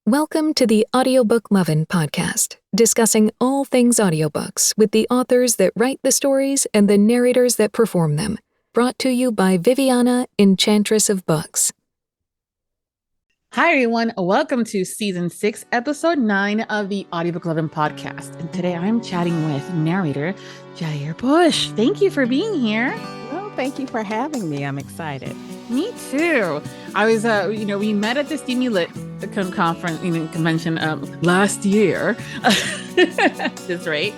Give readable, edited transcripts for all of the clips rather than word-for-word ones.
Welcome to the Audiobook Lovin Podcast, discussing all things audiobooks with the authors that write the stories and the narrators that perform them. Brought to you by Viviana, Enchantress of Books. Hi, everyone. Welcome to Season 6, Episode 9 of the Audiobook Lovin Podcast. And today I'm chatting with Narrator Ja'Air Bush. Thank you for being here. Well, thank you for having me. I'm excited. Me too. I was, we met at the Steamy Lit conference, convention last year. That's right.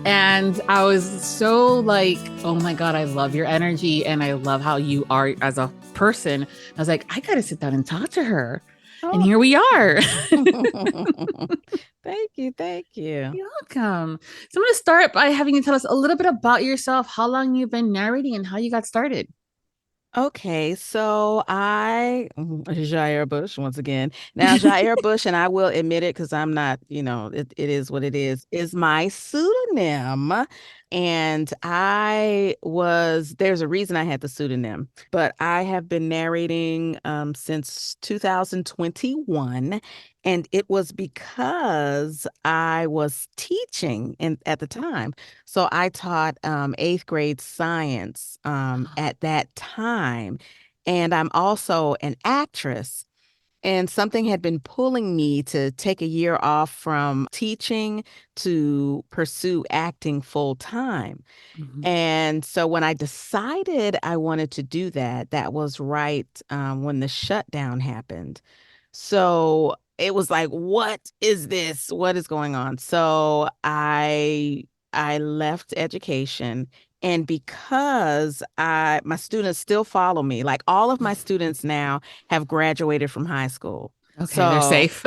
And I was so like, oh my God, I love your energy and I love how you are as a person. I was like, I got to sit down and talk to her. Oh. And here we are. Thank you. You're welcome. So I'm going to start by having you tell us a little bit about yourself, how long you've been narrating and how you got started. Okay, so Ja'Air Bush, once again. Now, Ja'Air Bush, and I will admit it because I'm not, it is what it is my pseudonym. And there's a reason I had the pseudonym, but I have been narrating since 2021. And it was because I was teaching at the time. So I taught 8th grade science at that time. And I'm also an actress. And something had been pulling me to take a year off from teaching to pursue acting full time. Mm-hmm. And so when I decided I wanted to do that, that was right when the shutdown happened. So it was like, what is this? What is going on? So I left education. And because my students still follow me, like all of my students now have graduated from high school. Okay, so they're safe.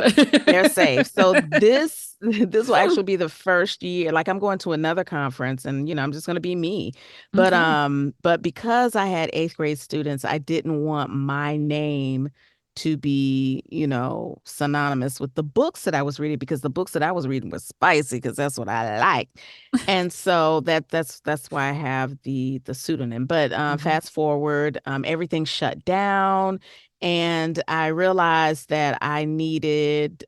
They're safe. So this will actually be the first year. Like I'm going to another conference, and I'm just going to be me. But but because I had 8th grade students, I didn't want my name to be, synonymous with the books that I was reading, because the books that I was reading were spicy, because that's what I like. And so that's why I have the pseudonym. But fast forward, everything shut down. And I realized that I needed,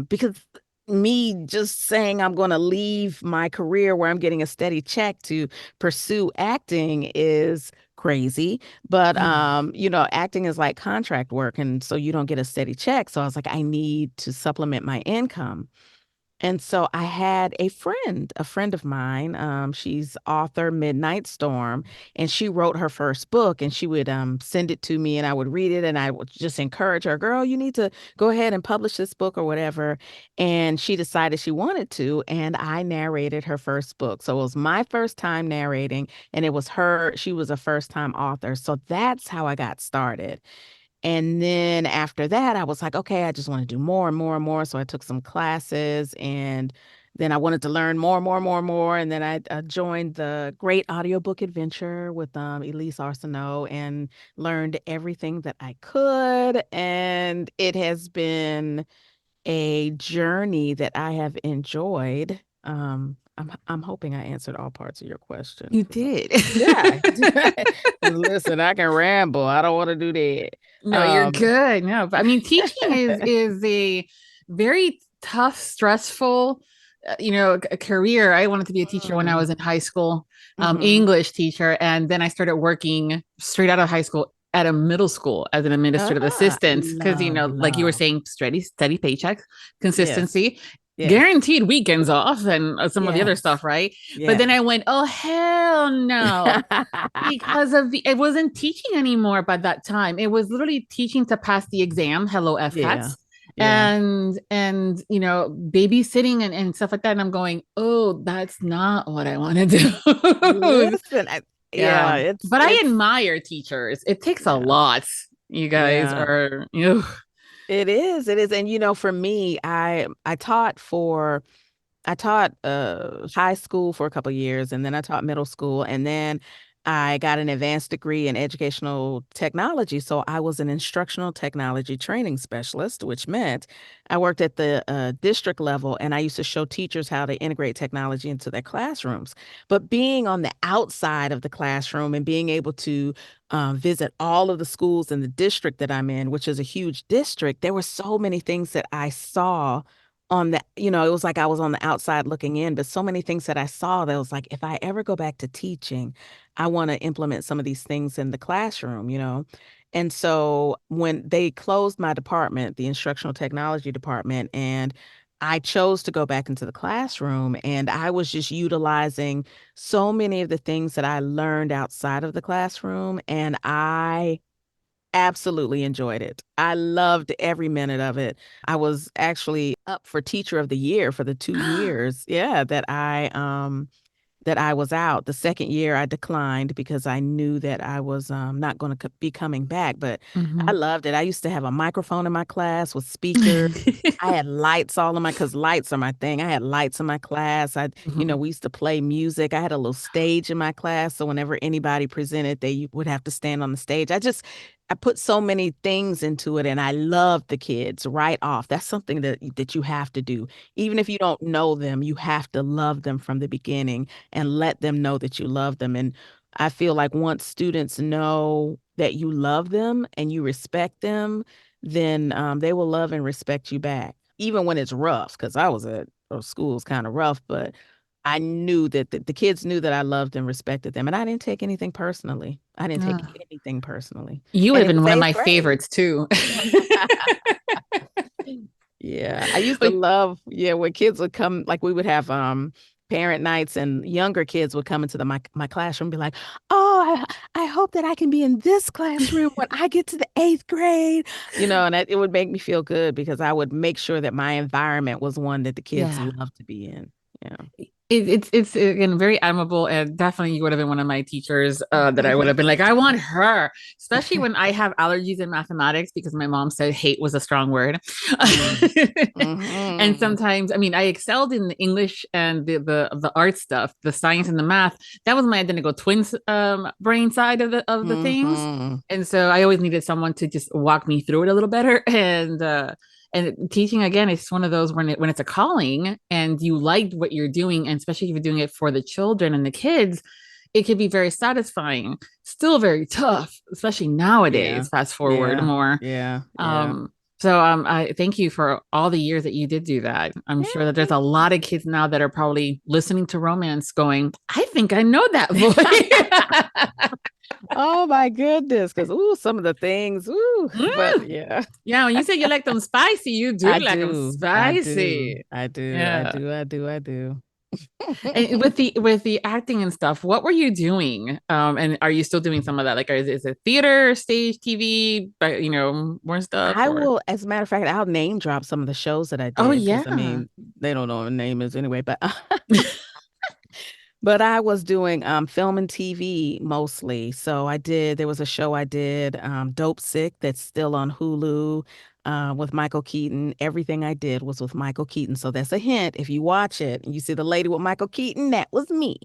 because me just saying I'm going to leave my career where I'm getting a steady check to pursue acting is crazy. But, acting is like contract work. And so you don't get a steady check. So I was like, I need to supplement my income. And so I had a friend of mine, she's author Midnight Storm, and she wrote her first book, and she would send it to me and I would read it and I would just encourage her, girl, you need to go ahead and publish this book or whatever. And she decided she wanted to, and I narrated her first book. So it was my first time narrating, and it was she was a first time author. So that's how I got started. And then after that, I was like, okay, I just want to do more and more and more. So I took some classes, and then I wanted to learn more and more and more and more. And then I joined the Great Audiobook Adventure with Elise Arsenault and learned everything that I could. And it has been a journey that I have enjoyed. I'm hoping I answered all parts of your question. You did. Yeah. Listen, I can ramble. I don't want to do that. No, you're good. No, but I mean, teaching is a very tough, stressful, a career. I wanted to be a teacher when I was in high school, English teacher. And then I started working straight out of high school at a middle school as an administrative assistant. Because, like you were saying, steady paychecks, consistency. Yes. Yes. Guaranteed weekends off and some of the other stuff, right? Yes. But then I went, oh, hell no. Because it wasn't teaching anymore by that time. It was literally teaching to pass the exam. Hello, FCATs. Yeah. And babysitting and stuff like that. And I'm going, oh, that's not what I want to do. Listen, but I admire teachers. It takes a lot. You guys are, It is. And, for me, I taught high school for a couple of years, and then I taught middle school. And then I got an advanced degree in educational technology. So I was an instructional technology training specialist, which meant I worked at the district level and I used to show teachers how to integrate technology into their classrooms. But being on the outside of the classroom and being able to visit all of the schools in the district that I'm in, which is a huge district, there were so many things that I saw on the, it was like I was on the outside looking in, but so many things that I saw that was like, if I ever go back to teaching, I want to implement some of these things in the classroom. And so when they closed my department, the instructional technology department, and I chose to go back into the classroom, and I was just utilizing so many of the things that I learned outside of the classroom, and I absolutely enjoyed it. I loved every minute of it. I was actually up for Teacher of the Year for the 2 years, that I was out. The second year I declined because I knew that I was not going to be coming back, but I loved it. I used to have a microphone in my class with speakers. I had lights all in because lights are my thing. I had lights in my class. We used to play music. I had a little stage in my class. So whenever anybody presented, they would have to stand on the stage. I put so many things into it, and I loved the kids right off. That's something that you have to do. Even if you don't know them, you have to love them from the beginning and let them know that you love them. And I feel like once students know that you love them and you respect them, then they will love and respect you back, even when it's rough, because I was at school's kind of rough, but I knew that the kids knew that I loved and respected them, and I didn't take anything personally. I didn't take anything personally. You would And have it been was one of my 8th grade. favorites too. Yeah, I used to love, when kids would come, like we would have parent nights, and younger kids would come into my classroom and be like, oh, I hope that I can be in this classroom when I get to the 8th grade, and it would make me feel good because I would make sure that my environment was one that the kids loved to be in. Yeah. It's again very admirable, and definitely you would have been one of my teachers that I would have been like, I want her, especially when I have allergies in mathematics because my mom said hate was a strong word. And sometimes, I excelled in the English and the art stuff, the science and the math. That was my identical twins brain side of the things, and so I always needed someone to just walk me through it a little better. And teaching, again, it's one of those when it's a calling and you liked what you're doing, and especially if you're doing it for the children and the kids, it can be very satisfying. Still very tough, especially nowadays. Fast forward more. So I thank you for all the years that you did do that. I'm sure that there's a lot of kids now that are probably listening to romance going, I think I know that voice. Oh my goodness, because some of the things, but yeah, when you say you like them spicy, you do like them spicy. I do. And with the acting and stuff, what were you doing? And are you still doing some of that? Like, is it theater, stage, TV, more stuff? I will, as a matter of fact, I'll name drop some of the shows that I did. Oh yeah, they don't know what the name is anyway, but but I was doing film and TV mostly. So there was a show I did, Dope Sick, that's still on Hulu, with Michael Keaton. Everything I did was with Michael Keaton. So that's a hint. If you watch it and you see the lady with Michael Keaton, that was me.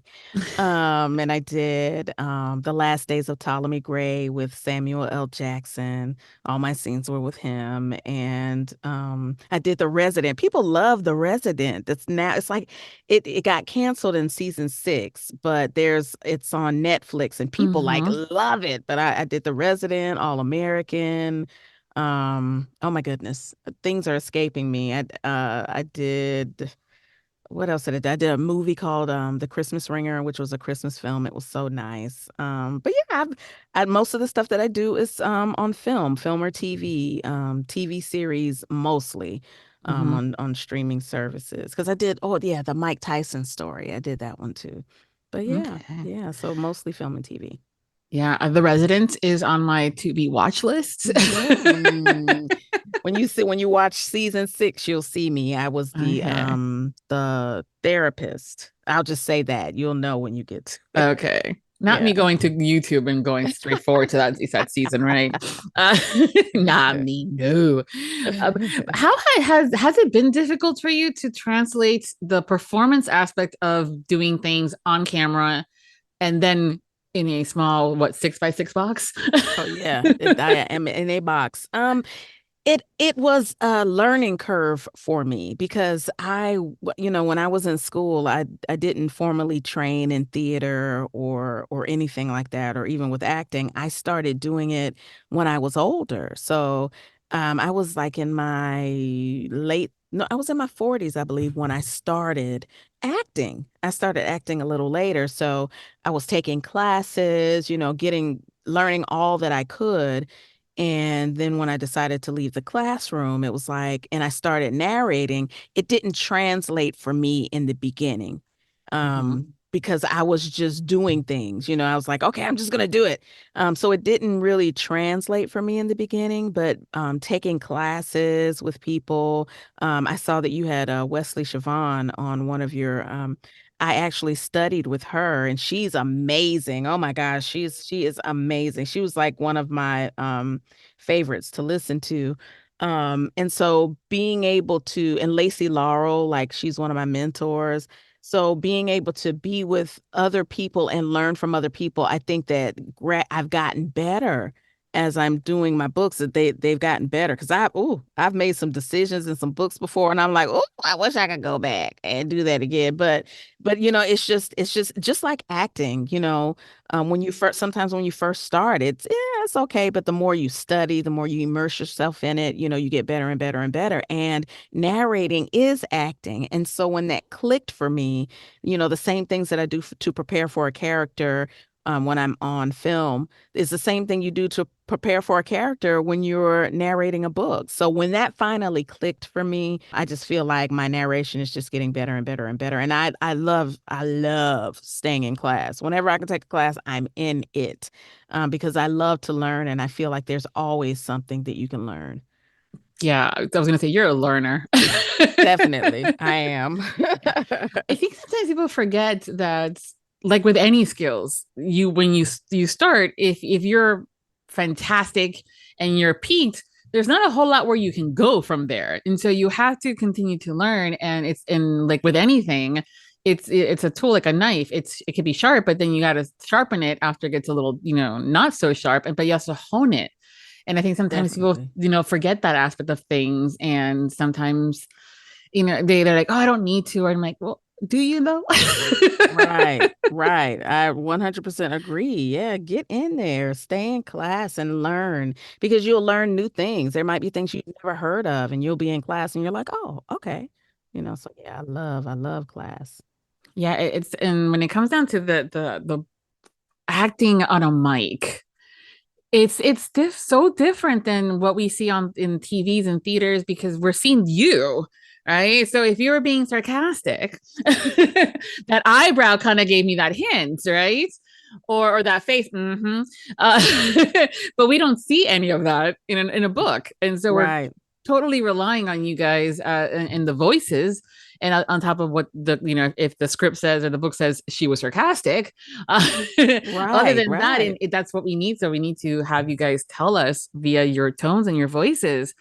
And I did The Last Days of Ptolemy Gray with Samuel L. Jackson. All my scenes were with him. And I did The Resident. People love The Resident. It's like it got canceled in season 6, but it's on Netflix and people love it. But I did The Resident, All American. Oh my goodness, things are escaping me. I did, what else did I do? I did a movie called The Christmas Ringer, which was a Christmas film. It was so nice. But yeah, most of the stuff that I do is on film or TV, TV series mostly, on streaming services. Because I did, the Mike Tyson story. I did that one too. But yeah, so mostly film and TV. Yeah, The Resident is on my to be watch list. When you watch season 6, you'll see me. I was the therapist. I'll just say that. You'll know when you get to it. Okay. Not me going to YouTube and going straight forward to that season, right? Not me, no. How has it been difficult for you to translate the performance aspect of doing things on camera and then in a small, what, 6x6 box? Oh yeah, I am in a box. It was a learning curve for me because when I was in school, I didn't formally train in theater or anything like that, or even with acting. I started doing it when I was older. So I was like in my late, no, I was in my 40s, I believe, when I started acting. I started acting a little later. So I was taking classes, learning all that I could. And then when I decided to leave the classroom, it was like, and I started narrating, it didn't translate for me in the beginning. Because I was just doing things, I was like, okay, I'm just going to do it. So it didn't really translate for me in the beginning, but taking classes with people, I saw that you had Wesley Siobhan on one of your, I actually studied with her and she's amazing. Oh my gosh, she is amazing. She was like one of my favorites to listen to. And so being able to, and Lacey Laurel, like she's one of my mentors. So being able to be with other people and learn from other people, I think that I've gotten better as I'm doing my books. That they've gotten better because I've made some decisions in some books before, and I'm like, oh, I wish I could go back and do that again. But it's just like acting. When you first start, it's okay, but the more you study, the more you immerse yourself in it, you get better and better and better. And narrating is acting. And so when that clicked for me, the same things that I do to prepare for a character when I'm on film is the same thing you do to prepare for a character when you're narrating a book. So when that finally clicked for me, I just feel like my narration is just getting better and better and better. And I love staying in class. Whenever I can take a class, I'm in it because I love to learn. And I feel like there's always something that you can learn. Yeah, I was going to say, you're a learner. Definitely, I am. I think sometimes people forget that, like with any skills, when you start, if you're fantastic and you're peaked, there's not a whole lot where you can go from there, and so you have to continue to learn. And like with anything, it's a tool like a knife. It can be sharp, but then you got to sharpen it after it gets a little not so sharp, but you also hone it. And I think sometimes Definitely. people forget that aspect of things, and sometimes they're like, oh, I don't need to. Or I'm like, well, do you though? Right. I 100% agree. Yeah, get in there, stay in class and learn because you'll learn new things. There might be things you've never heard of and you'll be in class and you're like, oh, okay. So yeah, I love class. Yeah, and when it comes down to the acting on a mic, it's so different than what we see in TVs and theaters because we're seeing you, right? So if you were being sarcastic, that eyebrow kind of gave me that hint, right? Or that face, but we don't see any of that in a book, and so we're Right. totally relying on you guys and the voices. And on top of what if the script says or the book says she was sarcastic, other than that, Right. that's what we need. So we need to have you guys tell us via your tones and your voices.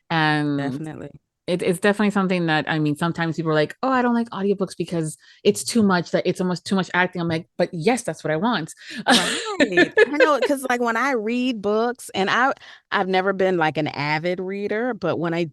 And Definitely. it's definitely something that, I mean, sometimes people are like, oh, I don't like audiobooks because it's too much, that it's almost too much acting. I'm like, but yes, that's what I want. Right. I know, because like when I read books, and I've never been like an avid reader, but when I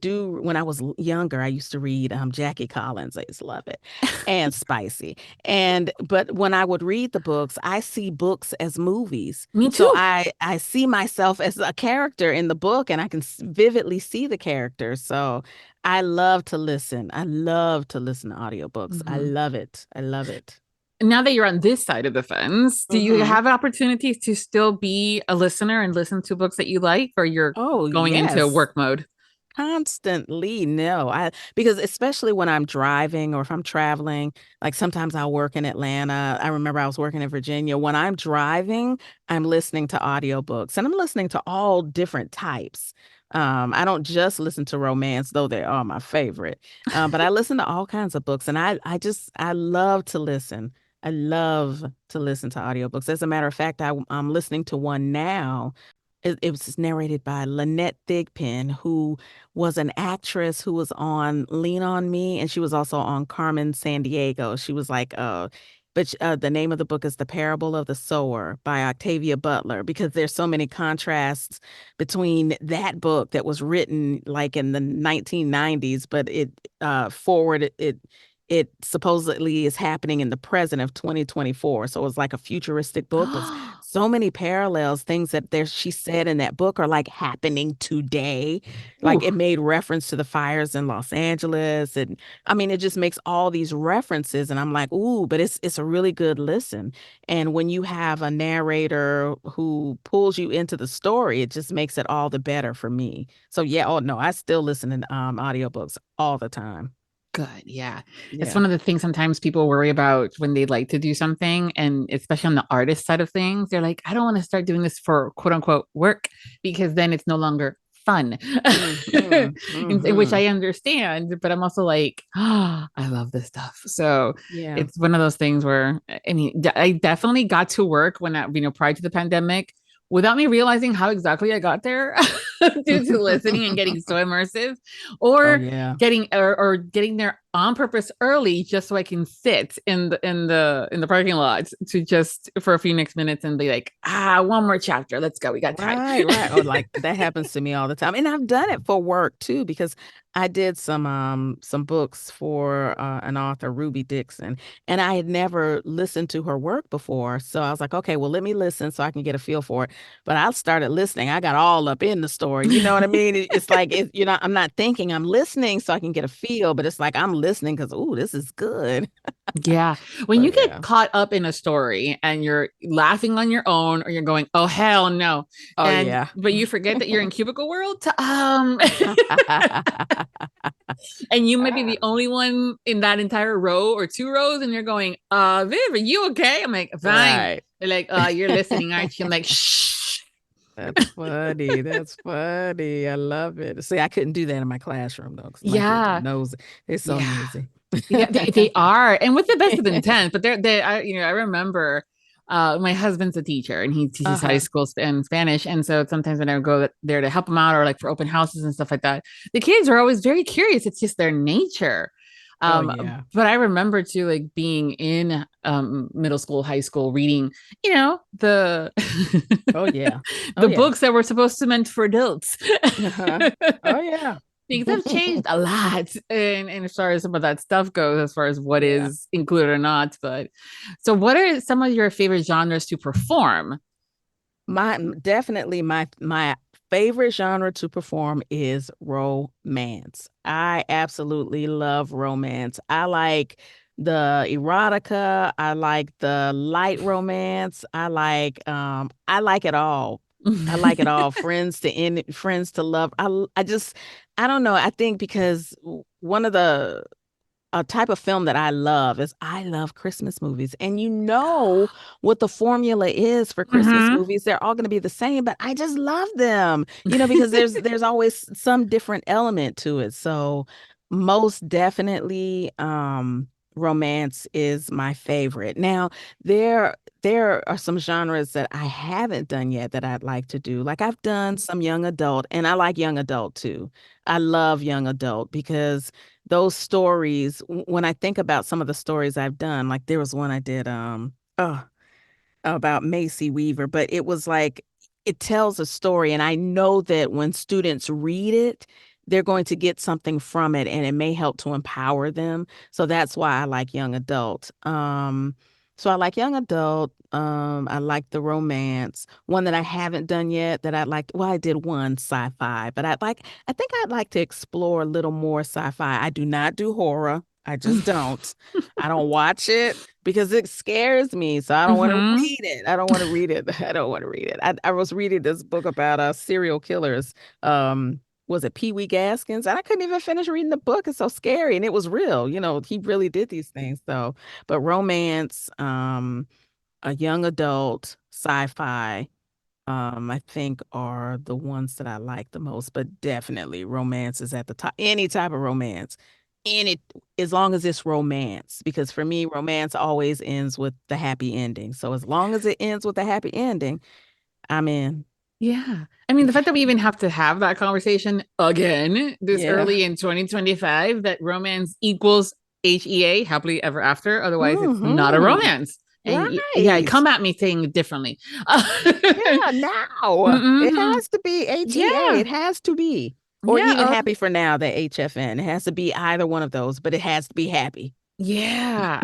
was younger, I used to read Jackie Collins. I used to love it, and Spicy. But when I would read the books, I see books as movies. Me So too. I see myself as a character in the book, and I can vividly see the character. So I love to listen. I love to listen to audiobooks. I Mhm. love it. I love it. Now that you're on this side of the fence, do you Mhm. have opportunities to still be a listener and listen to books that you like, or you're Oh, going into yes. work mode? Constantly. No, because especially when I'm driving or if I'm traveling, like sometimes I'll work in Atlanta. I remember I was working in Virginia. When I'm driving, I'm listening to audiobooks and I'm listening to all different types. I don't just listen to romance, though they are my favorite. But I listen to all kinds of books and I love to listen. I love to listen to audiobooks. As a matter of fact, I'm listening to one now. It was narrated by Lynette Thigpen, who was an actress who was on Lean on Me, and she was also on Carmen Sandiego. She was like but the name of the book is The Parable of the Sower by Octavia Butler, because there's so many contrasts between that book that was written like in the 1990s, but it supposedly is happening in the present of 2024. So it's like a futuristic book, but so many parallels, things that she said in that book are like happening today. Like it made reference to the fires in Los Angeles. And I mean, it just makes all these references. And I'm like, ooh, but it's a really good listen. And when you have a narrator who pulls you into the story, it just makes it all the better for me. So yeah, oh no, I still listen to audiobooks all the time. Good. Yeah. It's one of the things sometimes people worry about when they like to do something. And especially on the artist side of things, they're like, I don't want to start doing this for quote unquote work, because then it's no longer fun, which I understand. But I'm also like, I love this stuff. So it's one of those things where, I mean, I definitely got to work when prior to the pandemic, without me realizing how exactly I got there due to listening and getting so immersive, or getting there on purpose early just so I can sit in the parking lot to just for a few next minutes and be like, one more chapter. Let's go. We got time. Right. Oh, like that happens to me all the time. And I've done it for work too, because I did some books for an author, Ruby Dixon, and I had never listened to her work before. So I was like, okay, well, let me listen so I can get a feel for it. But I started listening. I got all up in the story. You know what I mean? It's like, I'm not thinking, I'm listening so I can get a feel, but it's like I'm listening because, ooh, this is good. Yeah. When you get caught up in a story and you're laughing on your own, or you're going, oh, hell no. But you forget that you're in cubicle world. And you might be the only one in that entire row or two rows, and you're going, Viv, are you okay? I'm like, fine. Right. They're like, you're listening, aren't you? I'm like, shh. That's funny. That's funny. I love it. See, I couldn't do that in my classroom though. Yeah. They're so nosy. Yeah, they are. And with the best of intent, but I remember my husband's a teacher and he teaches high school and Spanish. And so sometimes when I would go there to help him out, or like for open houses and stuff like that, the kids are always very curious. It's just their nature. But I remember too, like being in middle school, high school, reading, the books that were supposed to meant for adults. Things have changed a lot, and as far as some of that stuff goes, as far as what is included or not. But so, what are some of your favorite genres to perform? My favorite genre to perform is romance. I absolutely love romance. I like the erotica. I like the light romance. I like it all. I like it all. Friends to love. I don't know. I think because one of the a type of film that I love Christmas movies. And what the formula is for Christmas movies. They're all going to be the same, but I just love them, because there's always some different element to it. So most definitely, romance is my favorite. Now, there are some genres that I haven't done yet that I'd like to do. Like I've done some young adult, and I like young adult too. I love young adult because those stories, when I think about some of the stories I've done, like there was one I did about Macy Weaver, but it was like it tells a story, and I know that when students read it, they're going to get something from it, and it may help to empower them. So that's why I like young adult. So I like young adult. I like the romance. One that I haven't done yet that I'd like. Well, I did one sci-fi, but I think I'd like to explore a little more sci-fi. I do not do horror. I just don't. I don't watch it because it scares me. So I don't want to read it. I don't want to read it. I was reading this book about serial killers. Was it Pee Wee Gaskins? And I couldn't even finish reading the book. It's so scary. And it was real. He really did these things. So, but romance, a young adult, sci-fi, I think are the ones that I like the most. But definitely romance is at the top. Any type of romance. As long as it's romance. Because for me, romance always ends with the happy ending. So as long as it ends with the happy ending, I'm in. Yeah. I mean, the fact that we even have to have that conversation again this early in 2025, that romance equals HEA, happily ever after. Otherwise, it's not a romance. And yeah, come at me saying it differently. Yeah, now it has to be HEA. Yeah. It has to be. Or even happy for now, the HFN. It has to be either one of those, but it has to be happy. Yeah.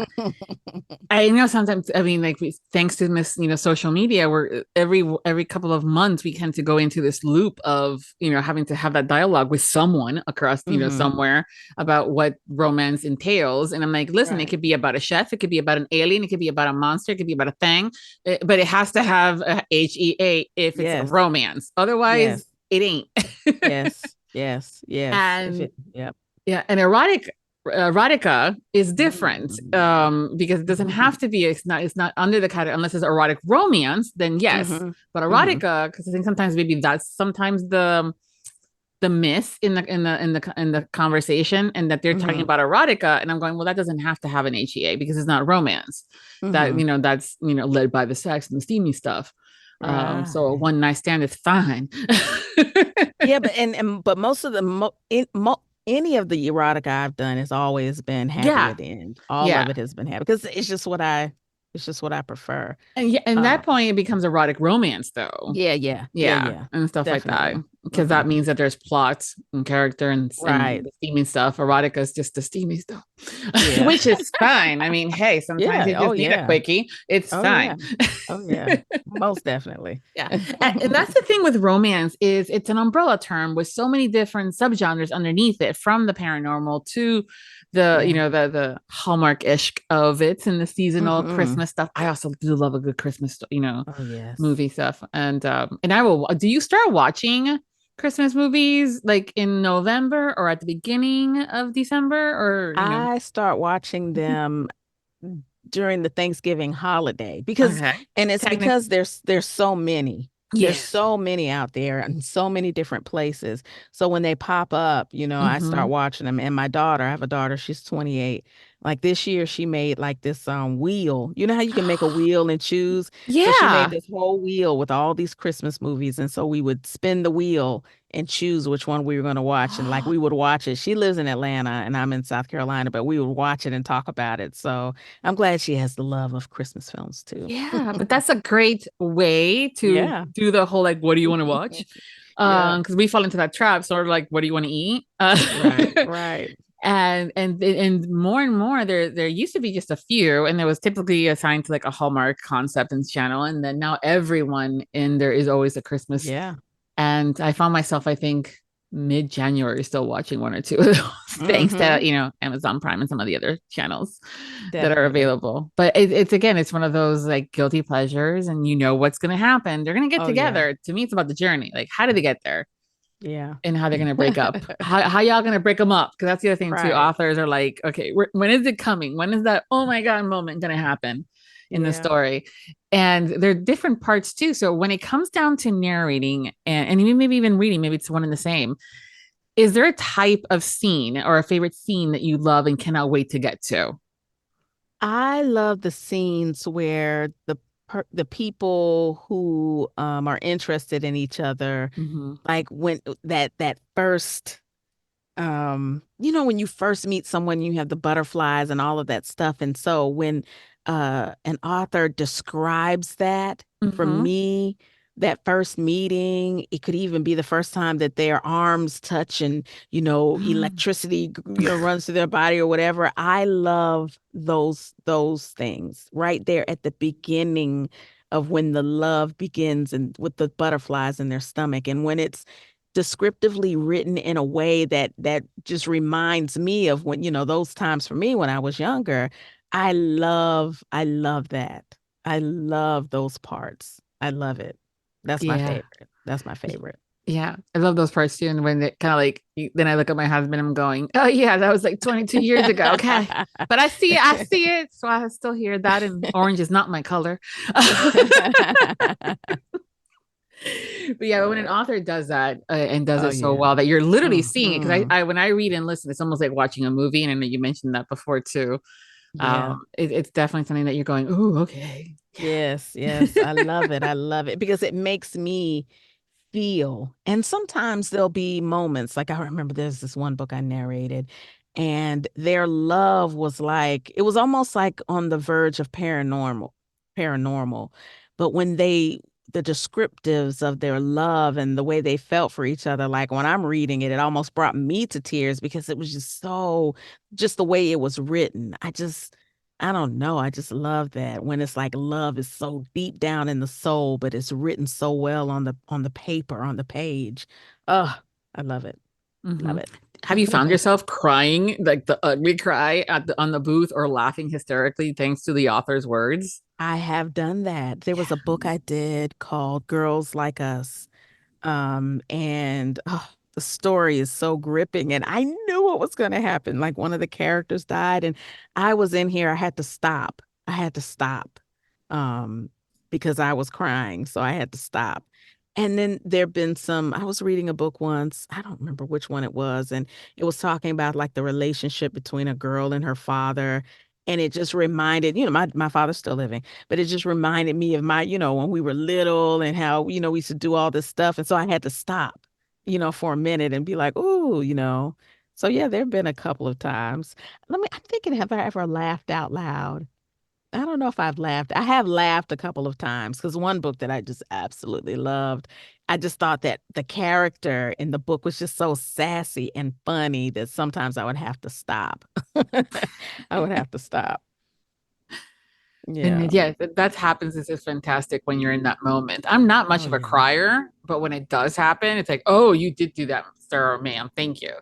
I know sometimes, I mean, like thanks to this, social media, where every couple of months we tend to go into this loop of, having to have that dialogue with someone across, somewhere about what romance entails. And I'm like, listen, it could be about a chef, it could be about an alien, it could be about a monster, it could be about a thing, but it has to have a HEA if it's a romance. Otherwise, it ain't. Yes. And yeah, and erotica is different because it doesn't have to be, it's not under the category unless it's erotic romance, then yes. But erotica, because I think sometimes maybe that's sometimes the miss in the conversation, and that they're talking about erotica, and I'm going, well, that doesn't have to have an HEA because it's not romance. That that's led by the sex and the steamy stuff. So a one night stand is fine. Yeah, but most of any of the erotica I've done has always been happy at the end. All of it has been happy because it's just what I prefer. And that point, it becomes erotic romance, though. Yeah, and stuff definitely. like that, because that means that there's plots and character and the steamy stuff. Erotica is just the steamy stuff, which is fine. I mean, hey, sometimes you just need a quickie. It's fine. Most definitely. And that's the thing with romance, is it's an umbrella term with so many different subgenres underneath it, from the paranormal to the the Hallmark-ish of it, and the seasonal Christmas stuff. I also do love a good Christmas movie stuff. And I will. Do you start watching Christmas movies like in November or at the beginning of December? Or I start watching them during the Thanksgiving holiday because because there's so many. There's so many out there and so many different places. So when they pop up, I start watching them. And my daughter, I have a daughter, she's 28. Like this year, she made like this wheel. You know how you can make a wheel and choose? Yeah. So she made this whole wheel with all these Christmas movies. And so we would spin the wheel and choose which one we were going to watch. And like we would watch it. She lives in Atlanta and I'm in South Carolina, but we would watch it and talk about it. So I'm glad she has the love of Christmas films too. Yeah, but that's a great way to do the whole, like, what do you want to watch? Because we fall into that trap, sort of like, what do you want to eat? Right. And more and more, there used to be just a few, and there was typically assigned to like a Hallmark concept and channel, and then now everyone in there is always a Christmas. And I found myself, I think, mid-January still watching one or two of those, thanks to Amazon Prime and some of the other channels that are available. But it's one of those like guilty pleasures, and what's going to happen. They're going to get together. To me, it's about the journey. Like, how do they get there? And how they're going to break up. how y'all going to break them up? Because that's the other thing too. Authors are like, okay, when is it coming? When is that oh my god moment going to happen in the story? And there are different parts too. So when it comes down to narrating and maybe even reading, maybe it's one and the same. Is there a type of scene or a favorite scene that you love and cannot wait to get to? I love the scenes where the people who are interested in each other, like when that first, when you first meet someone, you have the butterflies and all of that stuff. And so when an author describes that, for me, that first meeting, it could even be the first time that their arms touch and, electricity runs through their body or whatever. I love those things right there at the beginning of when the love begins, and with the butterflies in their stomach. And when it's descriptively written in a way that just reminds me of when, those times for me when I was younger. I love that. I love those parts. I love it. That's my favorite. Yeah, I love those parts too. And when it kind of like, then I look at my husband, I'm going, oh yeah, that was like 22 years ago. Okay. But I see it. So I still hear that. And orange is not my color. But yeah, when an author does that and does it so well that you're literally seeing it. Because I when I read and listen, it's almost like watching a movie. And I know you mentioned that before too. It's definitely something that you're going, ooh, okay. Yes. I love it because it makes me feel. And sometimes there'll be moments, like I remember there's this one book I narrated, And their love was like, it was almost like on the verge of paranormal. But when the descriptives of their love and the way they felt for each other, like when I'm reading it, it almost brought me to tears because it was just the way it was written. I don't know. I just love that when it's like love is so deep down in the soul, but it's written so well on the paper, on the page. Oh, I love it. Love it. Have you found yourself crying, like the ugly cry on the booth, or laughing hysterically thanks to the author's words? I have done that. There was a book I did called Girls Like Us. And the story is so gripping, and I knew what was going to happen. Like one of the characters died, and I was in here. I had to stop. Because I was crying, so I had to stop. And then there've been I was reading a book once, I don't remember which one it was, and it was talking about like the relationship between a girl and her father. And it just reminded, my father's still living, but it just reminded me of when we were little and how, we used to do all this stuff. And so I had to stop, for a minute and be like, ooh. So yeah, there've been a couple of times. I'm thinking, have I ever laughed out loud? I don't know if I've laughed. I have laughed a couple of times because one book that I just absolutely loved, I just thought that the character in the book was just so sassy and funny that sometimes I would have to stop. I would have to stop. And yeah, that happens. This is fantastic when you're in that moment. I'm not much of a crier, but when it does happen, it's like, oh, you did do that, sir or ma'am. Thank you.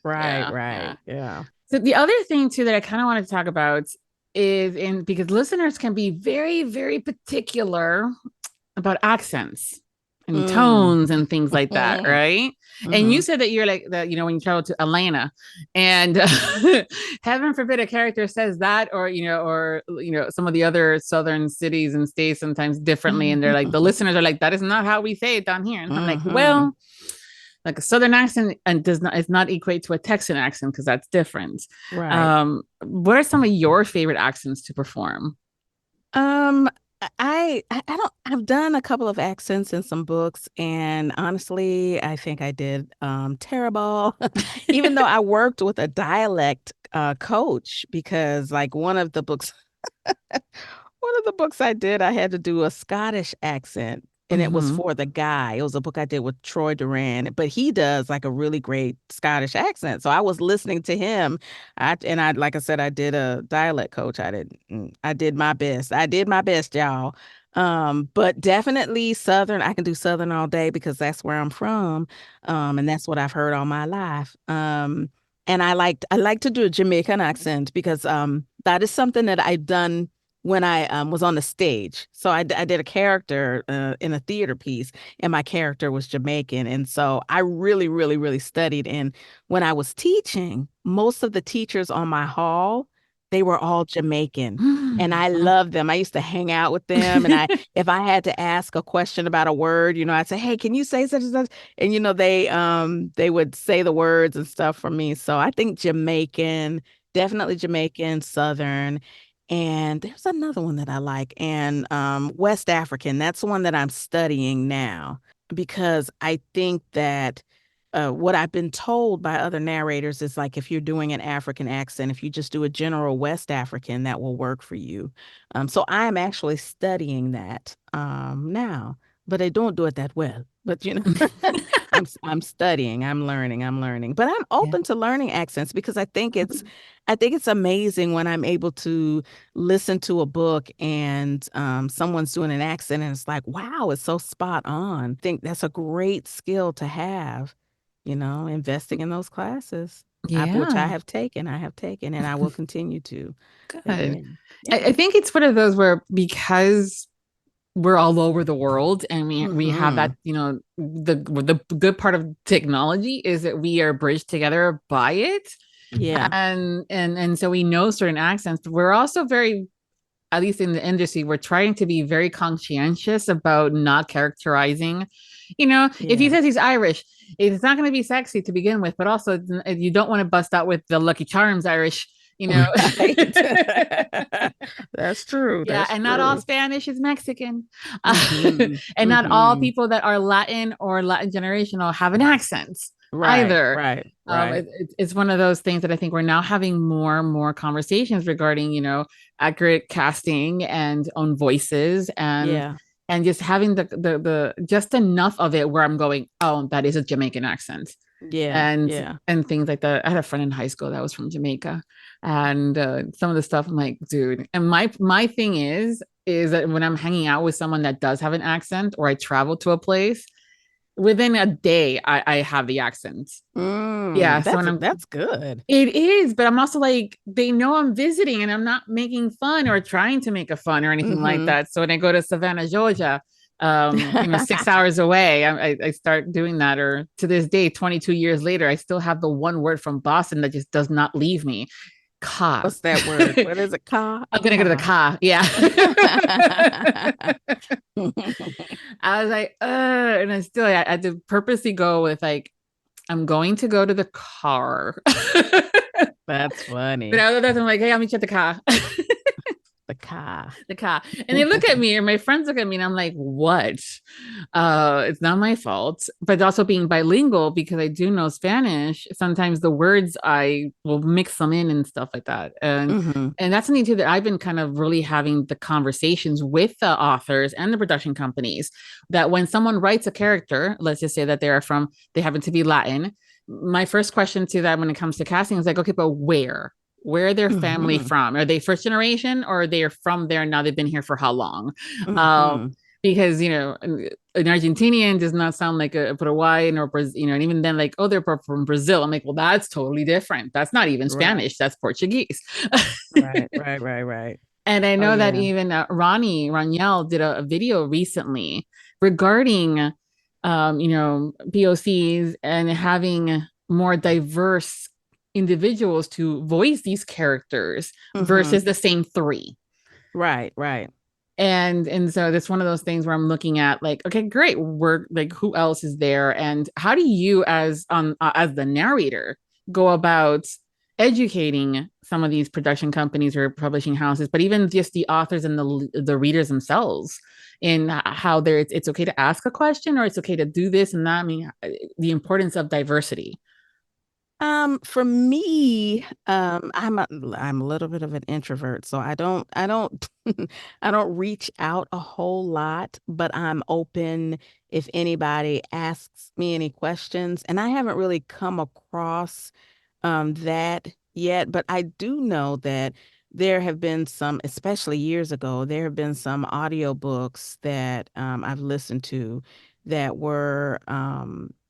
Right. Yeah. So the other thing too that I kind of wanted to talk about is because listeners can be very, very particular about accents and tones and things like that, right? And you said that you're like that, when you travel to Atlanta, and heaven forbid a character says that, or some of the other southern cities and states sometimes differently, and they're like, the listeners are like, that is not how we say it down here, and I'm like, well, like a southern accent and it's not equate to a Texan accent because that's different. Right. What are some of your favorite accents to perform? I've done a couple of accents in some books, and honestly, I think I did terrible. Even though I worked with a dialect coach, because like one of the books I did, I had to do a Scottish accent. And it was for the guy. It was a book I did with Troy Duran, but he does like a really great Scottish accent. So I was listening to him. Like I said, I did a dialect coach. I did my best. I did my best, y'all. But definitely Southern. I can do Southern all day because that's where I'm from. And that's what I've heard all my life. And I like to do a Jamaican accent because that is something that I've done when I was on the stage. So I did a character in a theater piece, and my character was Jamaican. And so I really, really, really studied. And when I was teaching, most of the teachers on my hall, they were all Jamaican. And I loved them. I used to hang out with them. And if I had to ask a question about a word, I'd say, hey, can you say such and such? And, they would say the words and stuff for me. So I think Jamaican, definitely Jamaican, Southern. And there's another one that I like, and West African. That's the one that I'm studying now, because I think that what I've been told by other narrators is like, if you're doing an African accent, if you just do a general West African, that will work for you. So I am actually studying that now, but I don't do it that well. But I'm studying, I'm learning. But I'm open to learning accents because I think it's amazing when I'm able to listen to a book and someone's doing an accent and it's like, wow, it's so spot on. I think that's a great skill to have, investing in those classes. Which I have taken, and I will continue to. Good. Yeah. I think it's one of those where, because we're all over the world, and we have that, the good part of technology is that we are bridged together by it. Yeah. And so we know certain accents, but we're also very, at least in the industry, we're trying to be very conscientious about not characterizing, if he says he's Irish, it's not going to be sexy to begin with, but also you don't want to bust out with the Lucky Charms Irish. Right. That's true. Yeah, and not all Spanish is Mexican, and not all people that are Latin or Latin generational have an accent. Right, either. right, right. It's one of those things that I think we're now having more and more conversations regarding, accurate casting and own voices Yeah, and just having the just enough of it where I'm going, oh, that is a Jamaican accent yeah, yeah. and things like that. I had a friend in high school that was from Jamaica, and some of the stuff I'm like, dude. And my thing is that when I'm hanging out with someone that does have an accent, or I travel to a place, within a day, I have the accent. Yeah, so when That's good. it is, but I'm also like, they know I'm visiting and I'm not making fun or trying to make a fun or anything like that. So when I go to Savannah, Georgia, 6 hours away, I start doing that. Or to this day, 22 years later, I still have the one word from Boston that just does not leave me. Ka. What's that word? What is it? Ka? I'm gonna go to the ka. Yeah. I was like, and I had to purposely go with like, I'm going to go to the car. That's funny. But other than that, I'm like, hey, I'll meet you at the car. The ka. The car. And they look at me, or my friends look at me, and I'm like, what? It's not my fault. But also being bilingual, because I do know Spanish, sometimes the words I will mix them in and stuff like that. And that's something too that I've been kind of really having the conversations with the authors and the production companies, that when someone writes a character, let's just say that they happen to be Latin. My first question to that when it comes to casting is like, okay, but where are their family from? Are they first generation, or are they from there now? They've been here for how long? Because an Argentinian does not sound like a Paraguayan or Brazil, and even then, like, oh, they're from Brazil. I'm like, well, that's totally different. That's not even Spanish. That's Portuguese. Right. And I know that even Raniel did a video recently regarding, POCs and having more diverse individuals to voice these characters versus the same three. Right. And so that's one of those things where I'm looking at like, okay, great. We're like, who else is there? And how do you as the narrator go about educating some of these production companies or publishing houses, but even just the authors and the readers themselves, in how it's okay to ask a question, or it's okay to do this and that? I mean, the importance of diversity. For me, I'm a little bit of an introvert, so I don't I don't reach out a whole lot, but I'm open if anybody asks me any questions, and I haven't really come across that yet, but I do know that there have been some, especially years ago, there have been some audiobooks that I've listened to that were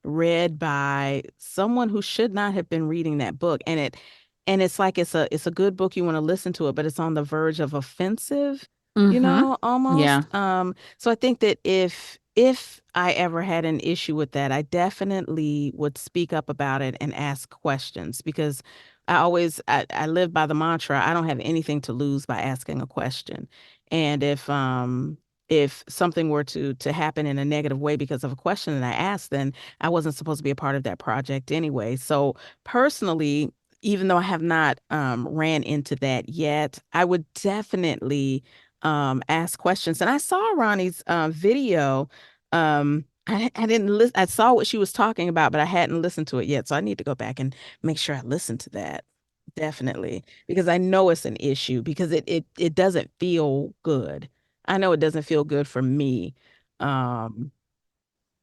read by someone who should not have been reading that book. And it's like it's a good book, you want to listen to it, but it's on the verge of offensive, almost. Yeah. So I think that if I ever had an issue with that, I definitely would speak up about it and ask questions, because I live by the mantra, I don't have anything to lose by asking a question. And if something were to happen in a negative way because of a question that I asked, then I wasn't supposed to be a part of that project anyway. So personally, even though I have not ran into that yet, I would definitely ask questions. And I saw Ronnie's video. I didn't listen. I saw what she was talking about, but I hadn't listened to it yet. So I need to go back and make sure I listen to that. Definitely, because I know it's an issue, because it doesn't feel good. I know it doesn't feel good for me. Um,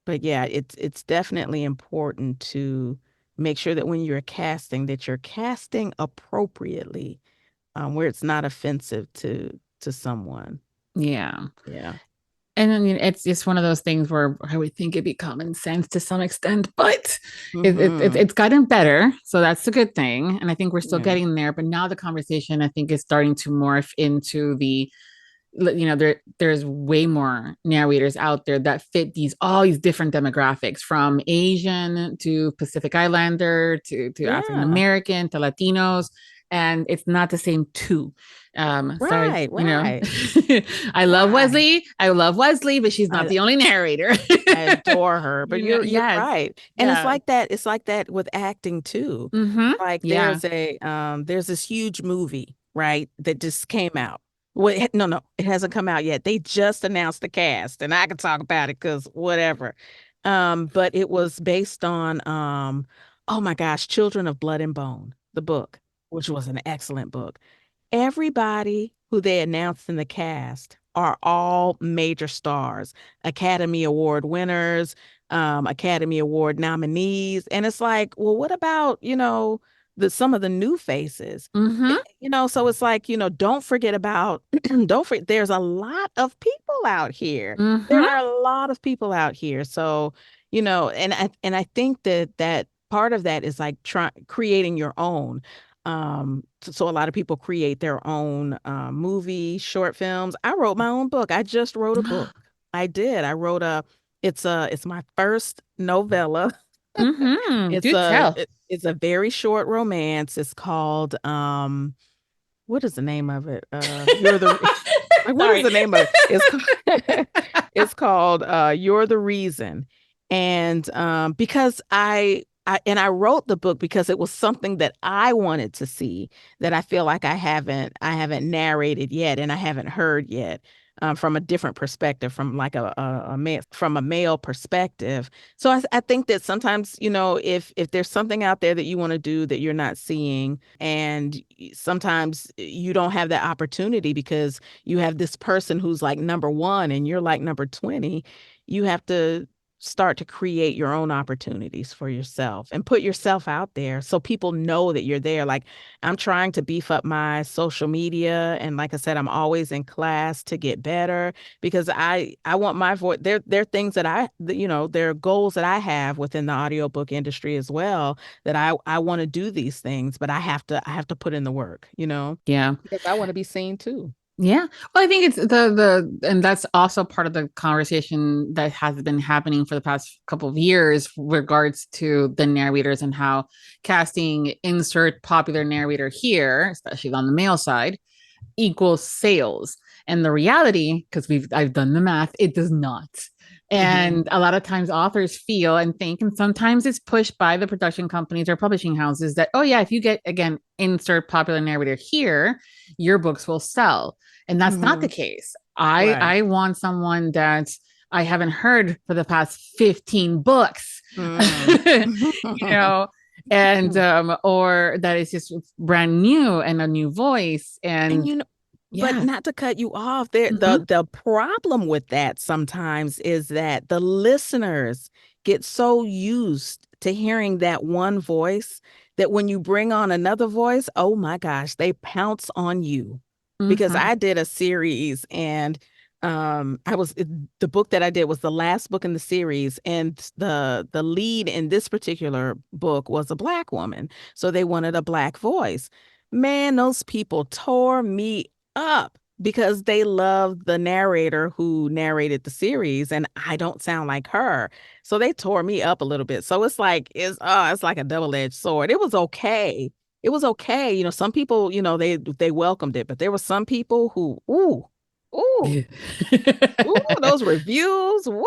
but yeah, it's definitely important to make sure that when you're casting, that you're casting appropriately, where it's not offensive to someone. Yeah. Yeah. And I mean, it's just one of those things where I would think it'd be common sense to some extent, but it's gotten better. So that's a good thing. And I think we're still getting there. But now the conversation, I think, is starting to morph into there's way more narrators out there that fit all these different demographics, from Asian to Pacific Islander to African American to Latinos. And it's not the same two. Right. I love Wesley. I love Wesley, but she's not the only narrator. I adore her, but you're right. And it's like that. It's like that with acting too. Like there's this huge movie, right, that just came out. Well, no, it hasn't come out yet. They just announced the cast, and I can talk about it because whatever. But it was based on oh my gosh, Children of Blood and Bone, the book, which was an excellent book. Everybody who they announced in the cast are all major stars, Academy Award winners, Academy Award nominees. And it's like, well, what about, some of the new faces? Mm-hmm. So it's like, don't forget about, there's a lot of people out here. Mm-hmm. There are a lot of people out here. So, and I think that part of that is like creating your own. So a lot of people create their own movie, short films. I wrote my own book. I just wrote a book. I did. I wrote it's my first novella. Mm-hmm. Do tell. It's a very short romance. It's called what is the name of it? You're the like, what is the name of it? It's called You're the Reason. And because I wrote the book because it was something that I wanted to see that I feel like I haven't narrated yet and I haven't heard yet. From a different perspective, from like from a male perspective. So I think that sometimes, if there's something out there that you want to do that you're not seeing, and sometimes you don't have that opportunity because you have this person who's like number 1 and you're like number 20, you have to start to create your own opportunities for yourself and put yourself out there so people know that you're there. Like, I'm trying to beef up my social media. And like I said, I'm always in class to get better because I want my voice. There are things that there are goals that I have within the audiobook industry as well, that I want to do these things, but I have to put in the work, Yeah. because I want to be seen too. Yeah. Well, I think it's and that's also part of the conversation that has been happening for the past couple of years regards to the narrators and how casting insert popular narrator here, especially on the male side, equals sales. And the reality, because I've done the math, it does not. And a lot of times authors feel and think, and sometimes it's pushed by the production companies or publishing houses that, oh yeah, if you get, again, insert popular narrator here, your books will sell. And that's not the case. I want someone that I haven't heard for the past 15 books, and or that is just brand new and a new voice. And but not to cut you off, the problem with that sometimes is that the listeners get so used to hearing that one voice that when you bring on another voice, oh my gosh, they pounce on you. Because I did a series and the book that I did was the last book in the series, and the lead in this particular book was a Black woman. So they wanted a Black voice. Man, those people tore me up because they loved the narrator who narrated the series and I don't sound like her. So they tore me up a little bit. So it's like it's like a double-edged sword. It was okay. It was okay. Some people, they welcomed it, but there were some people who, ooh, those reviews, woo.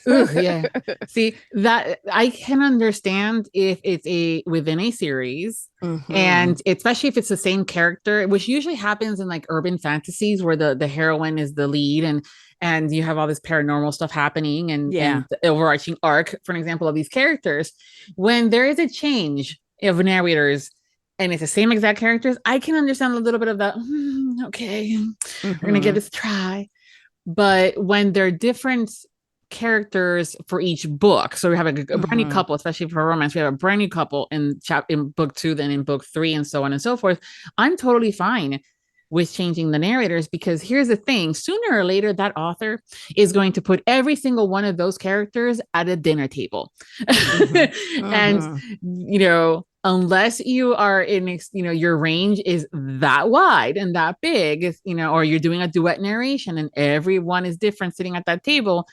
Ooh, yeah. See, that I can understand if it's within a series, and especially if it's the same character, which usually happens in like urban fantasies where the heroine is the lead and you have all this paranormal stuff happening and the overarching arc, for an example, of these characters. When there is a change of narrators and it's the same exact characters, I can understand a little bit of that. Okay, we're gonna give this a try. But when they're different characters for each book, so we have a brand new couple, especially for romance, we have a brand new couple in book 2, then in book 3, and so on and so forth. I'm totally fine with changing the narrators, because here's the thing: sooner or later, that author is going to put every single one of those characters at a dinner table, and unless you are in, your range is that wide and that big, or you're doing a duet narration and everyone is different sitting at that table,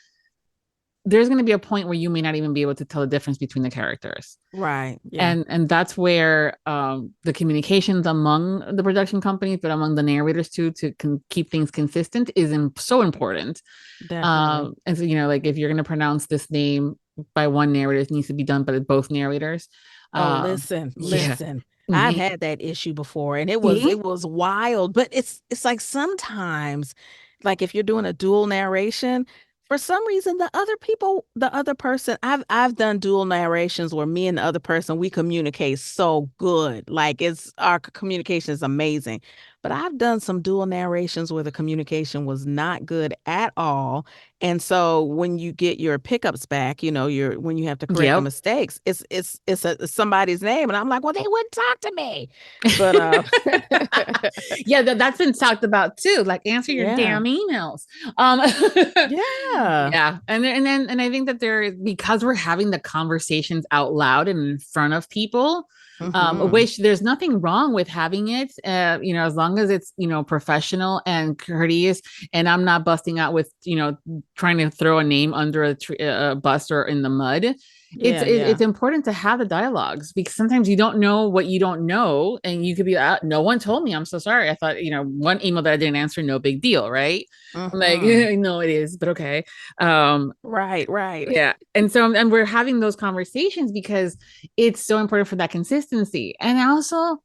there's going to be a point where you may not even be able to tell the difference between the characters. Right. Yeah. And that's where the communications among the production companies, but among the narrators too, to keep things consistent is so important. Definitely. And so, like if you're going to pronounce this name by one narrator, it needs to be done by both narrators. Listen. I've had that issue before, and it was wild, but it's like sometimes, like if you're doing a dual narration, for some reason, the other person, I've done dual narrations where me and the other person, we communicate so good. Like our communication is amazing. But I've done some dual narrations where the communication was not good at all. And so when you get your pickups back, when you have to correct the mistakes, it's somebody's name. And I'm like, well, they wouldn't talk to me. But yeah, that's been talked about too. Like, answer your damn emails. Yeah. And I think that because we're having the conversations out loud and in front of people, which there's nothing wrong with having it, as long as it's, professional and courteous, and I'm not busting out with, trying to throw a name under a bus or in the mud. It's important to have the dialogues, because sometimes you don't know what you don't know, and you could be no one told me, I'm so sorry, I thought, one email that I didn't answer, no big deal, right? I'm like, no, it is, but okay. Right. Yeah. And we're having those conversations because it's so important for that consistency. And also,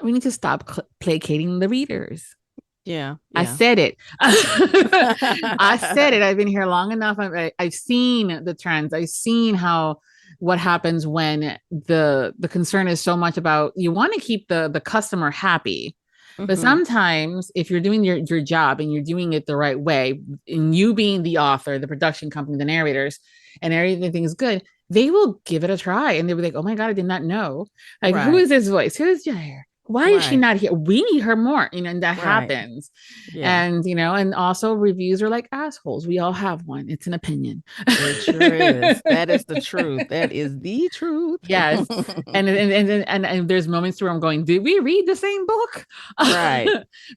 we need to stop placating the readers. Yeah. I said it. I said it. I've been here long enough. I've seen the trends. I've seen what happens when the concern is so much about, you want to keep the customer happy. But sometimes if you're doing your job and you're doing it the right way, and you being the author, the production company, the narrators, and everything is good, they will give it a try. And they'll be like, oh my God, I did not know. Like, who is this voice? Who is Ja'Air? Why is she not here? We need her more, and that happens. Yeah. And, and also reviews are like assholes. We all have one. It's an opinion. It sure is. That is the truth. That is the truth. Yes. And there's moments where I'm going, did we read the same book? Right.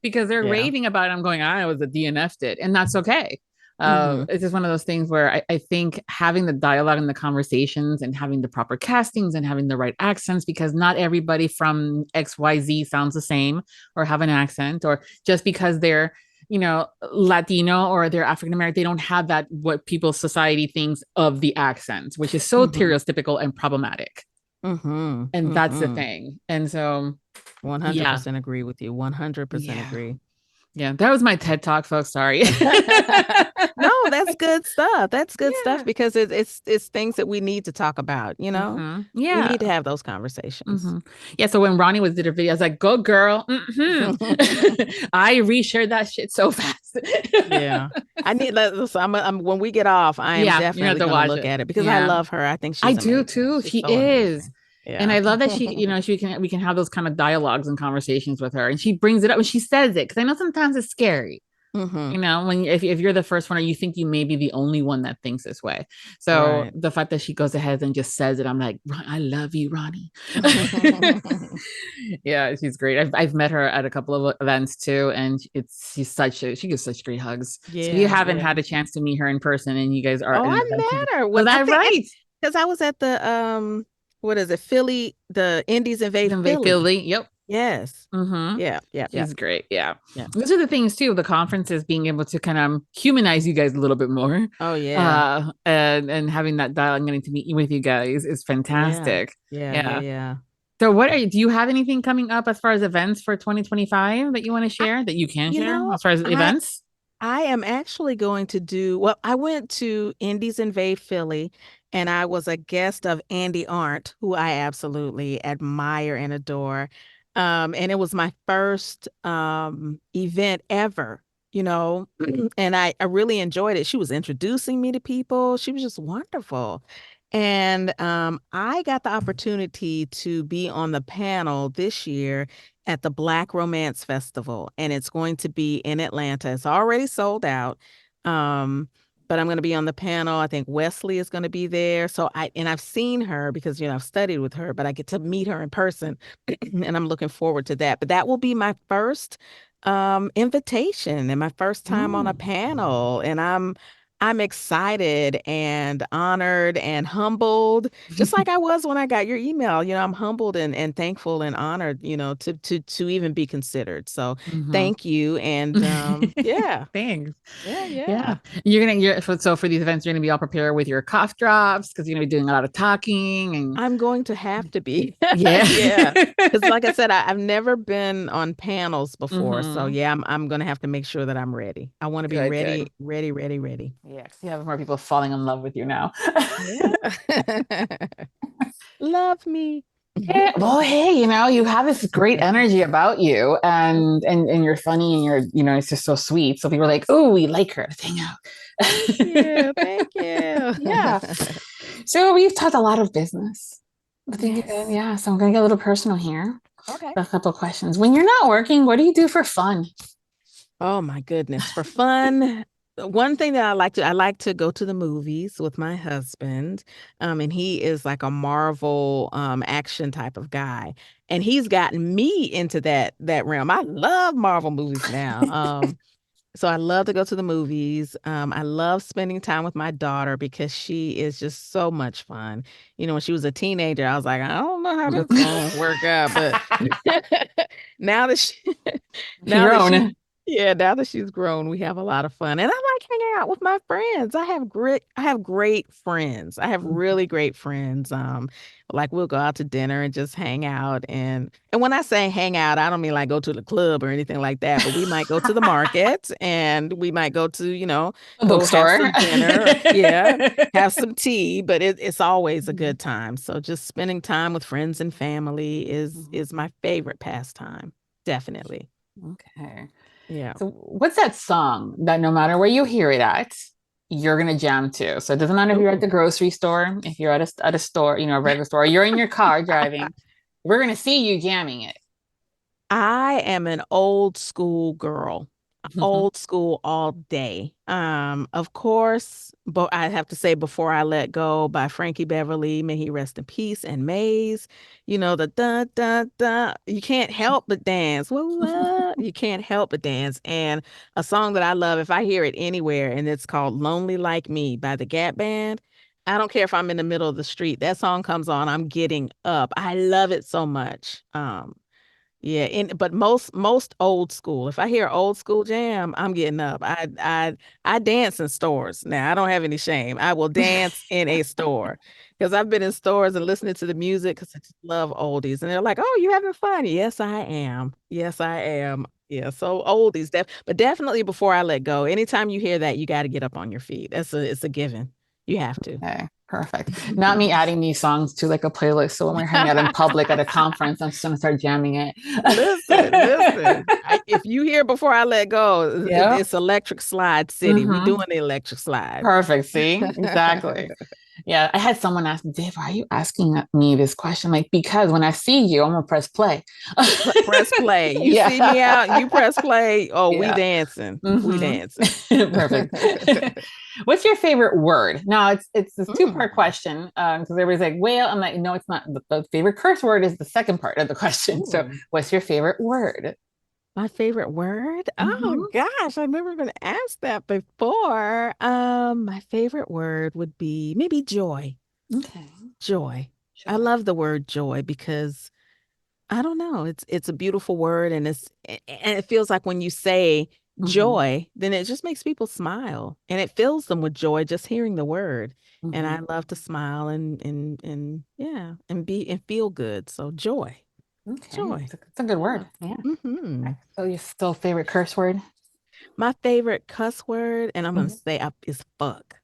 Because they're raving about it. I'm going, I was a DNF'd it. And that's okay. It's just one of those things where I think having the dialogue and the conversations and having the proper castings and having the right accents, because not everybody from XYZ sounds the same or have an accent, or just because they're, Latino or they're African-American, they don't have that, what people's society thinks of the accents, which is so stereotypical and problematic. And that's the thing. And so 100% agree with you. 100% agree. Yeah, that was my TED Talk, folks. Sorry. No, that's good stuff. That's good stuff, because it's things that we need to talk about, Yeah. We need to have those conversations. Yeah. So when Ronnie did her video, I was like, go girl. I reshared that shit so fast. Yeah. I need when we get off, I am definitely going to look at it, because I love her. I think she's amazing. Do too. She so is. Amazing. Yeah. And I love that she, we can have those kind of dialogues and conversations with her, and she brings it up when she says it. Cause I know sometimes it's scary, when, if you're the first one, or you think you may be the only one that thinks this way. So the fact that she goes ahead and just says it, I'm like, I love you, Ronnie. Yeah, she's great. I've met her at a couple of events too. And she gives such great hugs. Yeah, so you haven't had a chance to meet her in person, and you guys are. Oh, I met her. Was that right? Because I was at the, what is it? Philly, the Indies Invade Philly. Yep. Yes. Yeah. She's great. Yeah. Those are the things too. The conferences, being able to kind of humanize you guys a little bit more. Oh yeah. And having that dialogue, getting to meet with you guys is fantastic. Yeah. So do you have anything coming up as far as events for 2025 that you want to share, that you can share as far as events? I am actually going to I went to Indies Invade Philly, and I was a guest of Andy Arndt, who I absolutely admire and adore. And it was my first event ever, and I really enjoyed it. She was introducing me to people. She was just wonderful. And I got the opportunity to be on the panel this year at the Black Romance Festival, and it's going to be in Atlanta. It's already sold out. But I'm going to be on the panel. I think Wesley is going to be there. So I've seen her because, I've studied with her, but I get to meet her in person and I'm looking forward to that. But that will be my first invitation and my first time on a panel. And I'm excited and honored and humbled, just like I was when I got your email. I'm humbled and thankful and honored, to even be considered. So thank you. And yeah. Thanks. Yeah. So for these events, you're going to be all prepared with your cough drops, because you're going to be doing a lot of talking. And I'm going to have to be. Yeah. Because like I said, I've never been on panels before. So yeah, I'm going to have to make sure that I'm ready. I want to be ready. Yeah, 'cause you have more people falling in love with you now. Yeah. Love me. Yeah, well, hey, you have this great energy about you, and you're funny, and it's just so sweet. So people are like, "Oh, we like her. Let's hang out." Thank you. Yeah. So we've talked a lot of business. Yes. Yeah. So I'm gonna get a little personal here. Okay. A couple of questions. When you're not working, what do you do for fun? Oh my goodness. For fun, one thing that I like to go to the movies with my husband. And he is like a Marvel action type of guy. And he's gotten me into that realm. I love Marvel movies now. So I love to go to the movies. I love spending time with my daughter because she is just so much fun. When she was a teenager, I was like, I don't know how this is going to work out, but now that she, now that Grown. now that she's grown, we have a lot of fun, and I like hanging out with my friends. I have great friends. I have really great friends. Like we'll go out to dinner and just hang out, and when I say hang out, I don't mean like go to the club or anything like that, but we might go to the market and we might go to, A go bookstore. have some dinner, have some tea, but it's always a good time. So just spending time with friends and family is my favorite pastime. Definitely. Okay. Yeah. So what's that song that no matter where you hear it at, you're gonna jam to? So it doesn't matter if you're at the grocery store, if you're at a store, a regular store, or you're in your car driving, we're gonna see you jamming it. I am an old school girl. Old school all day. Of course, but I have to say Before I Let Go by Frankie Beverly, may he rest in peace, and Maze. The da da da. You can't help but dance. Whoa. You can't help but dance. And a song that I love, if I hear it anywhere, and it's called Lonely Like Me by the Gap Band. I don't care if I'm in the middle of the street. That song comes on, I'm getting up. I love it so much. Yeah, but most old school. If I hear old school jam, I'm getting up. I dance in stores. Now, I don't have any shame. I will dance in a store because I've been in stores and listening to the music because I just love oldies. And they're like, "Oh, you having fun?" Yes, I am. Yes, I am. Yeah, so oldies, but definitely Before I Let Go. Anytime you hear that, you got to get up on your feet. It's a given. You have to. Okay, perfect. Not me adding these songs to like a playlist. So when we're hanging out in public at a conference, I'm just gonna start jamming it. Listen. If you hear Before I Let Go, it's Electric Slide City. We doing the electric slide. Perfect. See, exactly. Yeah, I had someone ask me, Dave, why are you asking me this question? Like, because when I see you, I'm gonna press play. Press play. You see me out, you press play. Oh, we dancing. We dancing. Perfect. What's your favorite word? Now it's this two-part question because everybody's like, well, I'm like, no, it's not. The favorite curse word is the second part of the question. So, what's your favorite word? My favorite word? Oh gosh, I've never been asked that before. My favorite word would be maybe joy. Okay. Joy. I love the word joy because I don't know, it's a beautiful word, and it feels like when you say joy, then it just makes people smile, and it fills them with joy just hearing the word. And I love to smile and yeah, and feel good. So joy. Okay. Joy. It's a good word. Yeah. So your still favorite curse word? My favorite cuss word, and I'm gonna say is fuck.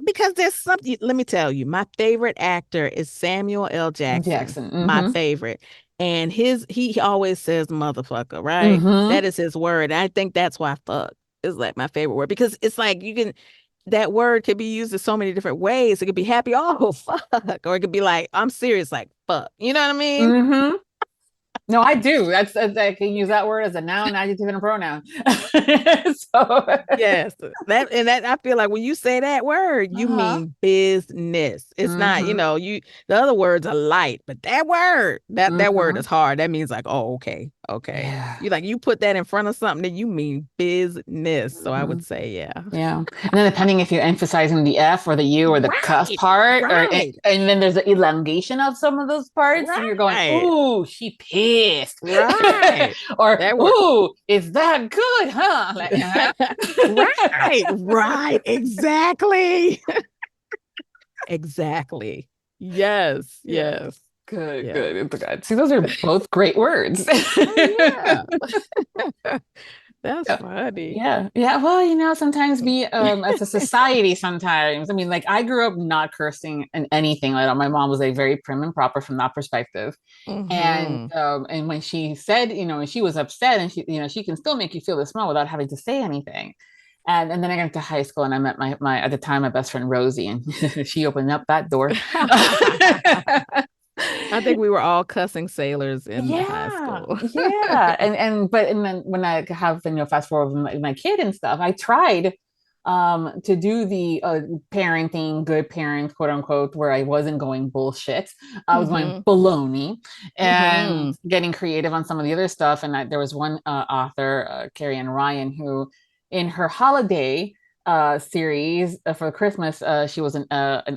Because there's something. Let me tell you, my favorite actor is Samuel L. Jackson. My favorite, and he always says motherfucker, right? That is his word. And I think that's why fuck is like my favorite word, because it's like that word could be used in so many different ways. It could be happy, oh fuck, or it could be like I'm serious, like fuck. You know what I mean? No, I do. I can use that word as a noun, adjective, and a pronoun. So yes, that I feel like when you say that word, you mean business. It's not, the other words are light, but that word, that word is hard. That means like, oh, okay. Yeah. You put that in front of something, then you mean business. So I would say, yeah. And then depending if you're emphasizing the F or the U or the cuss part, and then there's an elongation of some of those parts, and you're going, ooh, she pissed, right? Or ooh, is that good, huh? Like, right, exactly. Exactly. Yes. Good. See, those are both great words. That's funny. Yeah. Yeah. Well, sometimes we, as a society, sometimes, I mean, like I grew up not cursing in anything. Like my mom was like very prim and proper from that perspective. Mm-hmm. And when she said, when she was upset and she can still make you feel this small without having to say anything. And then I got into high school and I met my at the time, my best friend Rosie, and she opened up that door. I think we were all cussing sailors in high Yeah, school. yeah. And then when I have, fast forward with my kid and stuff, I tried to do the parenting, good parent, quote unquote, where I wasn't going bullshit. I was going baloney and getting creative on some of the other stuff. And there was one author, Carrie Ann Ryan, who in her holiday series for Christmas, she was an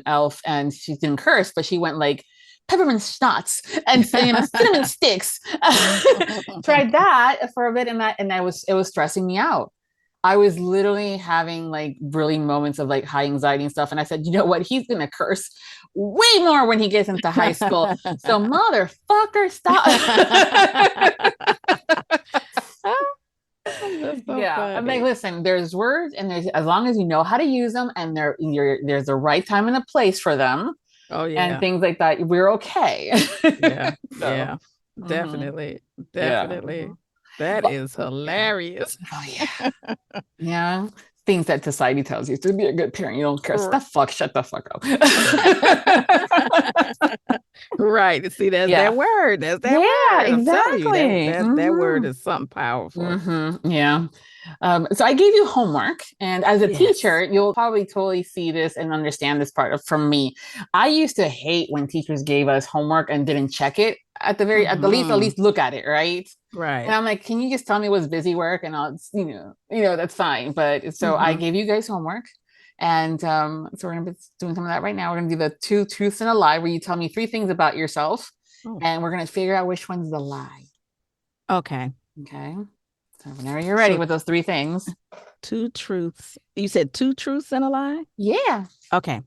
elf and she didn't curse, but she went like peppermint schnapps and cinnamon sticks. Tried that for a bit, and it was stressing me out. I was literally having like really moments of like high anxiety and stuff. And I said, you know what? He's gonna curse way more when he gets into high school. So motherfucker, stop. So yeah, funny. I'm like, listen, there's words, and there's, as long as you know how to use them, and there's a right time and a place for them. Oh yeah. And things like that, we're okay. Yeah. Yeah. Definitely. Definitely. Yeah. That is hilarious. Oh yeah. Yeah. Things that society tells you to be a good parent. You don't curse. Shut the fuck up. Right. See, that's that word. That's that word. I'm telling you, that word is something powerful. Yeah. So I gave you homework, and as a teacher, you'll probably totally see this and understand this part from me. I used to hate when teachers gave us homework and didn't check it at the least look at it, right? Right. And I'm like, can you just tell me what's busy work, and I'll, that's fine. But so I gave you guys homework, and so we're gonna be doing some of that right now. We're gonna do the 2 truths and a lie, where you tell me 3 things about yourself, and we're gonna figure out which one's the lie. Okay. So whenever you're ready with those 3 things. 2 truths. You said 2 truths and a lie? Yeah. Okay.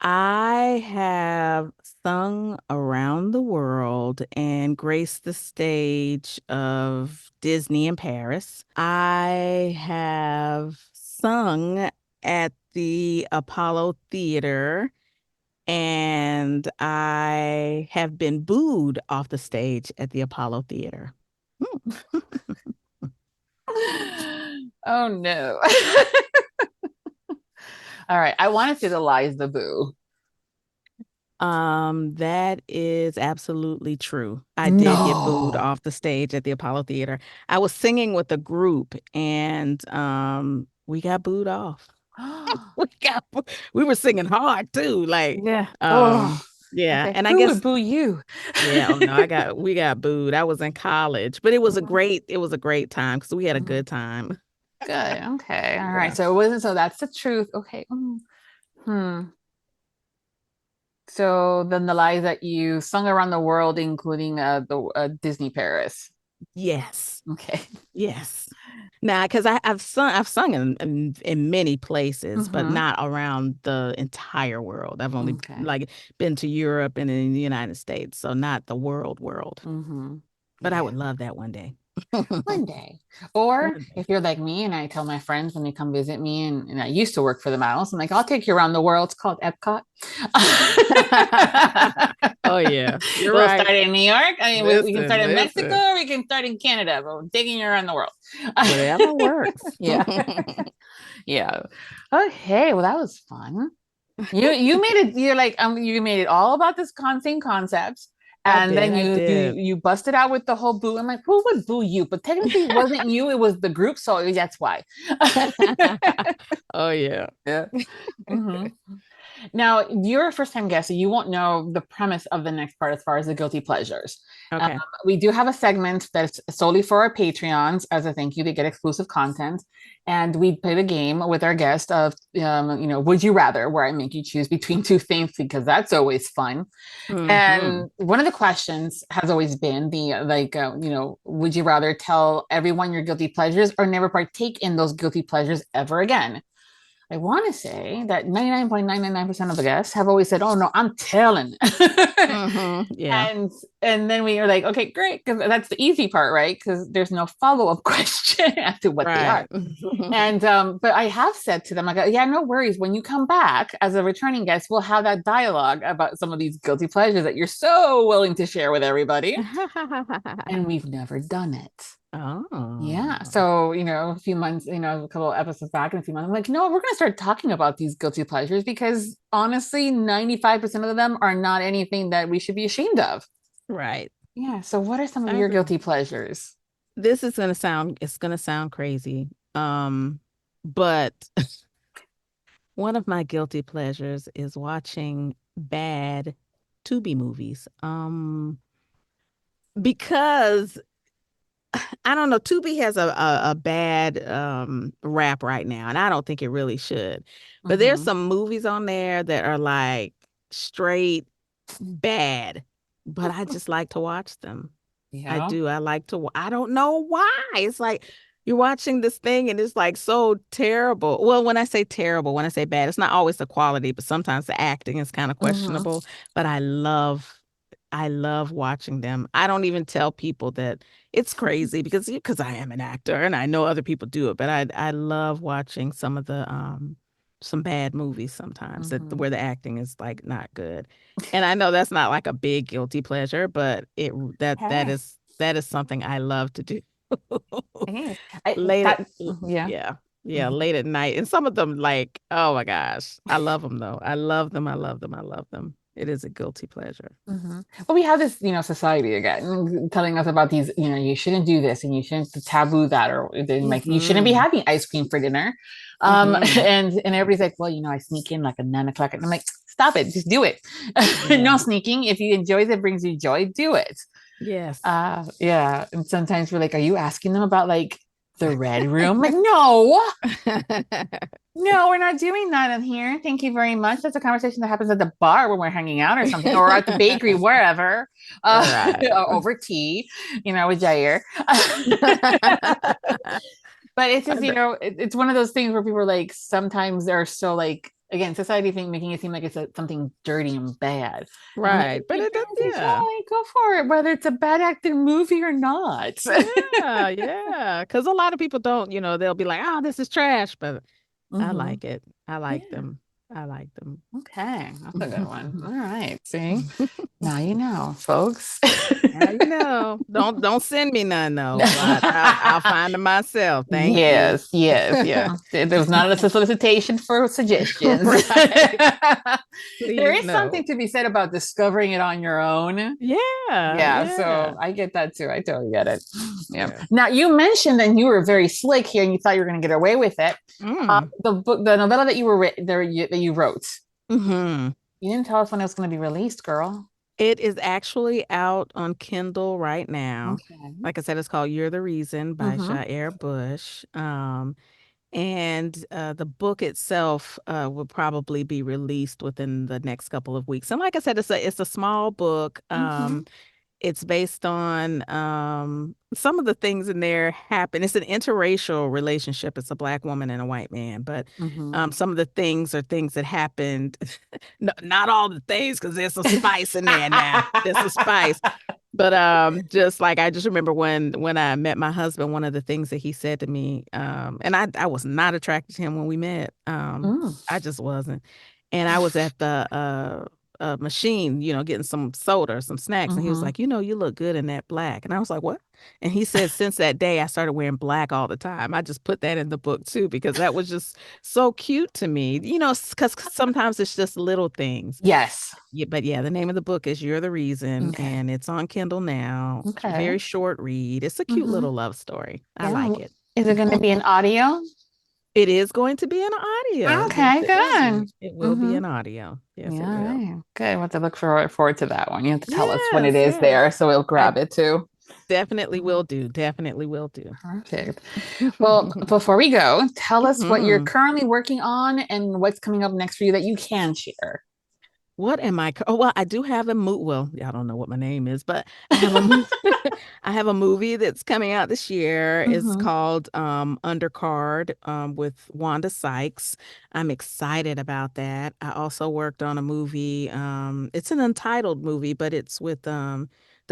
I have sung around the world and graced the stage of Disney in Paris. I have sung at the Apollo Theater, and I have been booed off the stage at the Apollo Theater. Oh no. All right. I want to say the lie is the boo. That is absolutely true. I did get booed off the stage at the Apollo Theater. I was singing with a group, and we got booed off. We were singing hard too. Like, yeah. Yeah. Okay. And Who I guess would boo you? Yeah, oh no, we got booed. I was in college, but it was a great time because we had a good time. Good. Okay. All right. So it wasn't, so that's the truth. Okay. So then the lie is that you sung around the world, including the Disney Paris. Yes. Okay. Yes. Now, because I've sung in many places, but not around the entire world. I've only like been to Europe and in the United States, so not the world. But I would love that one day. One day. Or if you're like me, and I tell my friends when they come visit me, and I used to work for the mouse, I'm like, I'll take you around the world. It's called Epcot. Oh yeah, we'll start in New York. I mean, we can start in Mexico, or we can start in Canada, but we're taking you around the world. Whatever works. Yeah. Okay, well, that was fun. You made it. You're like, you made it all about this same concept. And then you busted out with the whole boo. I'm like, who would boo you? But technically it wasn't you, it was the group, so that's why. Oh yeah. Now, you're a first-time guest, so you won't know the premise of the next part as far as the guilty pleasures. Okay. We do have a segment that's solely for our Patreons as a thank you. They get exclusive content. And we play the game with our guest of, would you rather, where I make you choose between 2 things, because that's always fun. And one of the questions has always been would you rather tell everyone your guilty pleasures or never partake in those guilty pleasures ever again? I want to say that 99.999% of the guests have always said, "Oh no, I'm telling." Yeah. And then we are like, okay, great, because that's the easy part, right? Because there's no follow-up question as to what they are. And but I have said to them, I go, yeah, no worries. When you come back as a returning guest, we'll have that dialogue about some of these guilty pleasures that you're so willing to share with everybody. And we've never done it. Oh. Yeah. So, a few months, a couple of episodes back in a few months, I'm like, no, we're going to start talking about these guilty pleasures because honestly, 95% of them are not anything that we should be ashamed of. Right. Yeah. So what are some of your guilty pleasures? This is going to sound crazy. But one of my guilty pleasures is watching bad Tubi movies. Because I don't know, Tubi has a bad rap right now, and I don't think it really should. But there's some movies on there that are like straight bad, but I just like to watch them. Yeah. I do. I don't know why. It's like you're watching this thing and it's like so terrible. Well, when I say terrible, when I say bad, it's not always the quality, but sometimes the acting is kind of questionable. But I love watching them. I don't even tell people that it's crazy because I am an actor and I know other people do it, but I love watching some of the some bad movies sometimes where the acting is like not good. And I know that's not like a big guilty pleasure, but that is something I love to do. Late at night. And some of them, like, oh my gosh, I love them though. I love them. It is a guilty pleasure. Well, we have this, society again telling us about these, you shouldn't do this and you shouldn't taboo that, or like you shouldn't be having ice cream for dinner. And everybody's like, well, I sneak in like at 9:00, and I'm like, stop it, just do it. No sneaking. If you enjoy it, brings you joy, do it. Yes. Yeah. And sometimes we're like, are you asking them about like the red room? Like, no. No, we're not doing that in here. Thank you very much. That's a conversation that happens at the bar when we're hanging out or something, or at the bakery, wherever, over tea, with Ja'Air. But it's just, it's one of those things where people are like, sometimes they're so like, again, society making it seem like it's something dirty and bad. Right. Like, but it does, go for it, whether it's a bad acted movie or not. Yeah. Because a lot of people don't, they'll be like, oh, this is trash, but I like it. I like them. Okay, that's a good one. All right, see, now you know, folks. Now you know. Don't send me none though. I'll find them myself. Thank you. Yes. There was not a solicitation for suggestions. There is something to be said about discovering it on your own. Yeah. So I get that too. I totally get it. Yeah. Now you mentioned that you were very slick here, and you thought you were going to get away with it. The novella that you wrote. You didn't tell us when it was going to be released, girl. It is actually out on Kindle right now. Okay. Like I said, it's called You're the Reason by Ja'Air Bush. And the book itself will probably be released within the next couple of weeks. And like I said, it's a small book. It's based on some of the things in there happen. It's an interracial relationship. It's a Black woman and a white man. But some of the things are things that happened. Not all the things, because there's some spice in there now. There's some spice. But just like I just remember when I met my husband, one of the things that he said to me, and I was not attracted to him when we met. I just wasn't. And I was at the machine, getting some soda or some snacks. And he was like, you look good in that black. And I was like, what? And he said, since that day, I started wearing black all the time. I just put that in the book too, because that was just so cute to me, because sometimes it's just little things. Yes. Yeah, but the name of the book is You're the Reason, and it's on Kindle now. Okay. Very short read. It's a cute little love story. I like it. Is it going to be an audio? It is going to be an audio. Okay, good. It will be an audio. Yes, it will. Right. Good. We'll have to look forward to that one. You have to tell us when it is there, so we'll grab it too. Definitely will do. Perfect. Well, before we go, tell us what you're currently working on and what's coming up next for you that you can share. What am I? Oh, well, I do have a movie. Well, I don't know what my name is, but I have a movie. I have a movie that's coming out this year. It's called Undercard with Wanda Sykes. I'm excited about that. I also worked on a movie. It's an untitled movie, but it's with the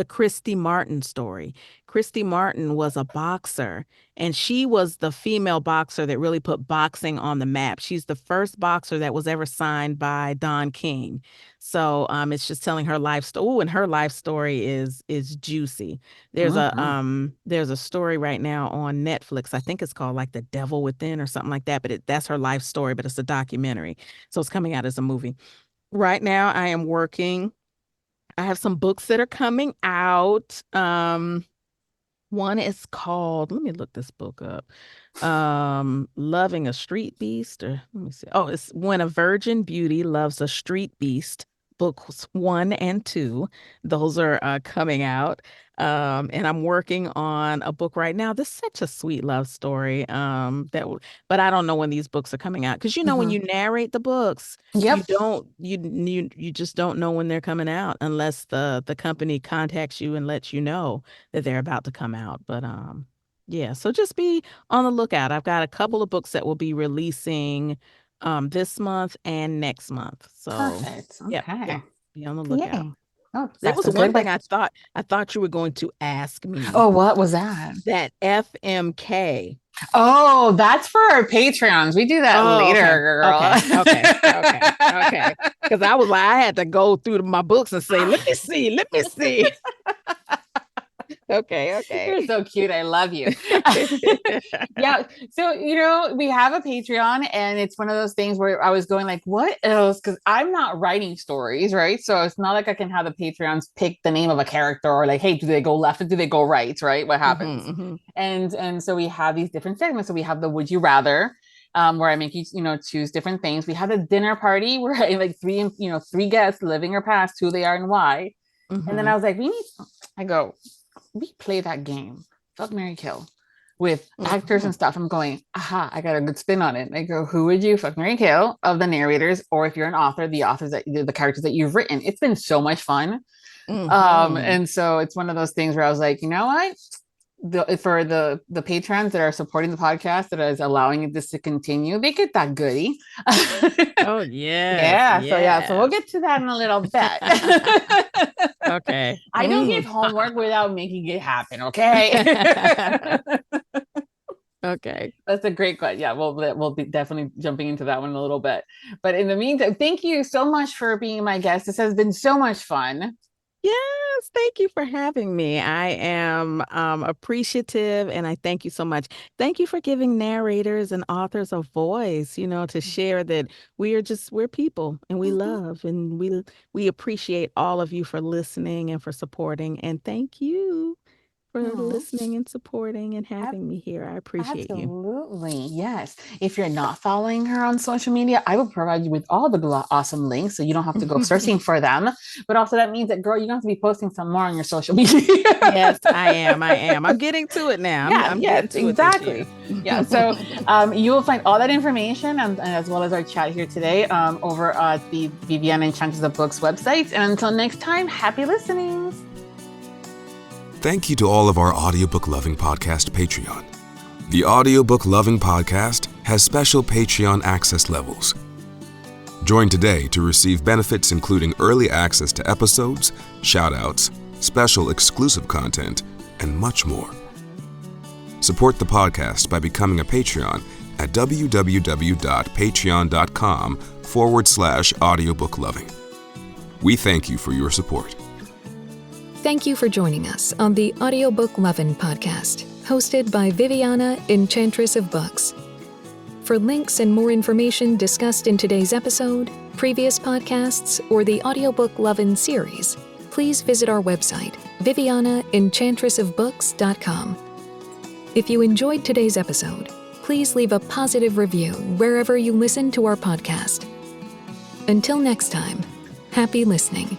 Christy Martin story. Christy Martin was a boxer, and she was the female boxer that really put boxing on the map. She's the first boxer that was ever signed by Don King. So it's just telling her life story. Oh, and her life story is juicy. There's a story right now on Netflix. I think it's called like The Devil Within or something like that. But that's her life story, but it's a documentary. So it's coming out as a movie. Right now, I am working. I have some books that are coming out. One is called, let me look this book up. Loving a Street Beast, or let me see. Oh, it's When a Virgin Beauty Loves a Street Beast. Books 1 and 2. Those are coming out. And I'm working on a book right now. This is such a sweet love story. But I don't know when these books are coming out, because when you narrate the books, you just don't know when they're coming out unless the company contacts you and lets you know that they're about to come out. But yeah, so just be on the lookout. I've got a couple of books that will be releasing this month and next month. So perfect. Okay. Yeah, be on the lookout. Yay. Oh, there was one thing I thought you were going to ask me. Oh, what was that? That FMK. Oh, that's for our Patreons. We do that later, girl. Okay. Because I had to go through my books and say, let me see. Okay. You're so cute. I love you. Yeah. So, we have a Patreon, and it's one of those things where I was going like, what else? Because I'm not writing stories, right? So it's not like I can have the Patreons pick the name of a character, or like, hey, do they go left or do they go right? Right? What happens? And so we have these different segments. So we have the Would You Rather, where I make you, choose different things. We have a dinner party where I like three guests, living or past, who they are and why. And then I was like, we play that game, Fuck, Marry, Kill, with actors and stuff. I'm going, I got a good spin on it. I go, who would you fuck, marry, kill of the narrators, or if you're an author, the characters that you've written? It's been so much fun. And so it's one of those things where I was like, you know what? For the patrons that are supporting the podcast, that is allowing this to continue, they get that goodie. Oh yeah. So we'll get to that in a little bit. Okay. I don't give homework without making it happen. Okay. Okay. That's a great question. Yeah, we'll be definitely jumping into that one in a little bit. But in the meantime, thank you so much for being my guest. This has been so much fun. Yes, thank you for having me. I am appreciative, and I thank you so much. Thank you for giving narrators and authors a voice, to share that we're people, and we love, and we appreciate all of you for listening and for supporting. And thank you for listening and supporting and having me here. I appreciate you. Absolutely. Yes. If you're not following her on social media, I will provide you with all the awesome links, so you don't have to go searching for them. But also that means that, girl, you're going to have to be posting some more on your social media. Yes, I am. I'm getting to it now. Exactly. Yeah. So you will find all that information, and as well as our chat here today over at the Viviana Enchantress of Books website. And until next time, happy listening. Thank you to all of our Audiobook Lovin Podcast Patreon. The Audiobook Lovin Podcast has special Patreon access levels. Join today to receive benefits including early access to episodes, shout-outs, special exclusive content, and much more. Support the podcast by becoming a Patreon at www.patreon.com/audiobookloving. We thank you for your support. Thank you for joining us on the Audiobook Lovin Podcast, hosted by Viviana, Enchantress of Books. For links and more information discussed in today's episode, previous podcasts, or the Audiobook Lovin Series, please visit our website, vivianaenchantressofbooks.com. If you enjoyed today's episode, please leave a positive review wherever you listen to our podcast. Until next time, happy listening.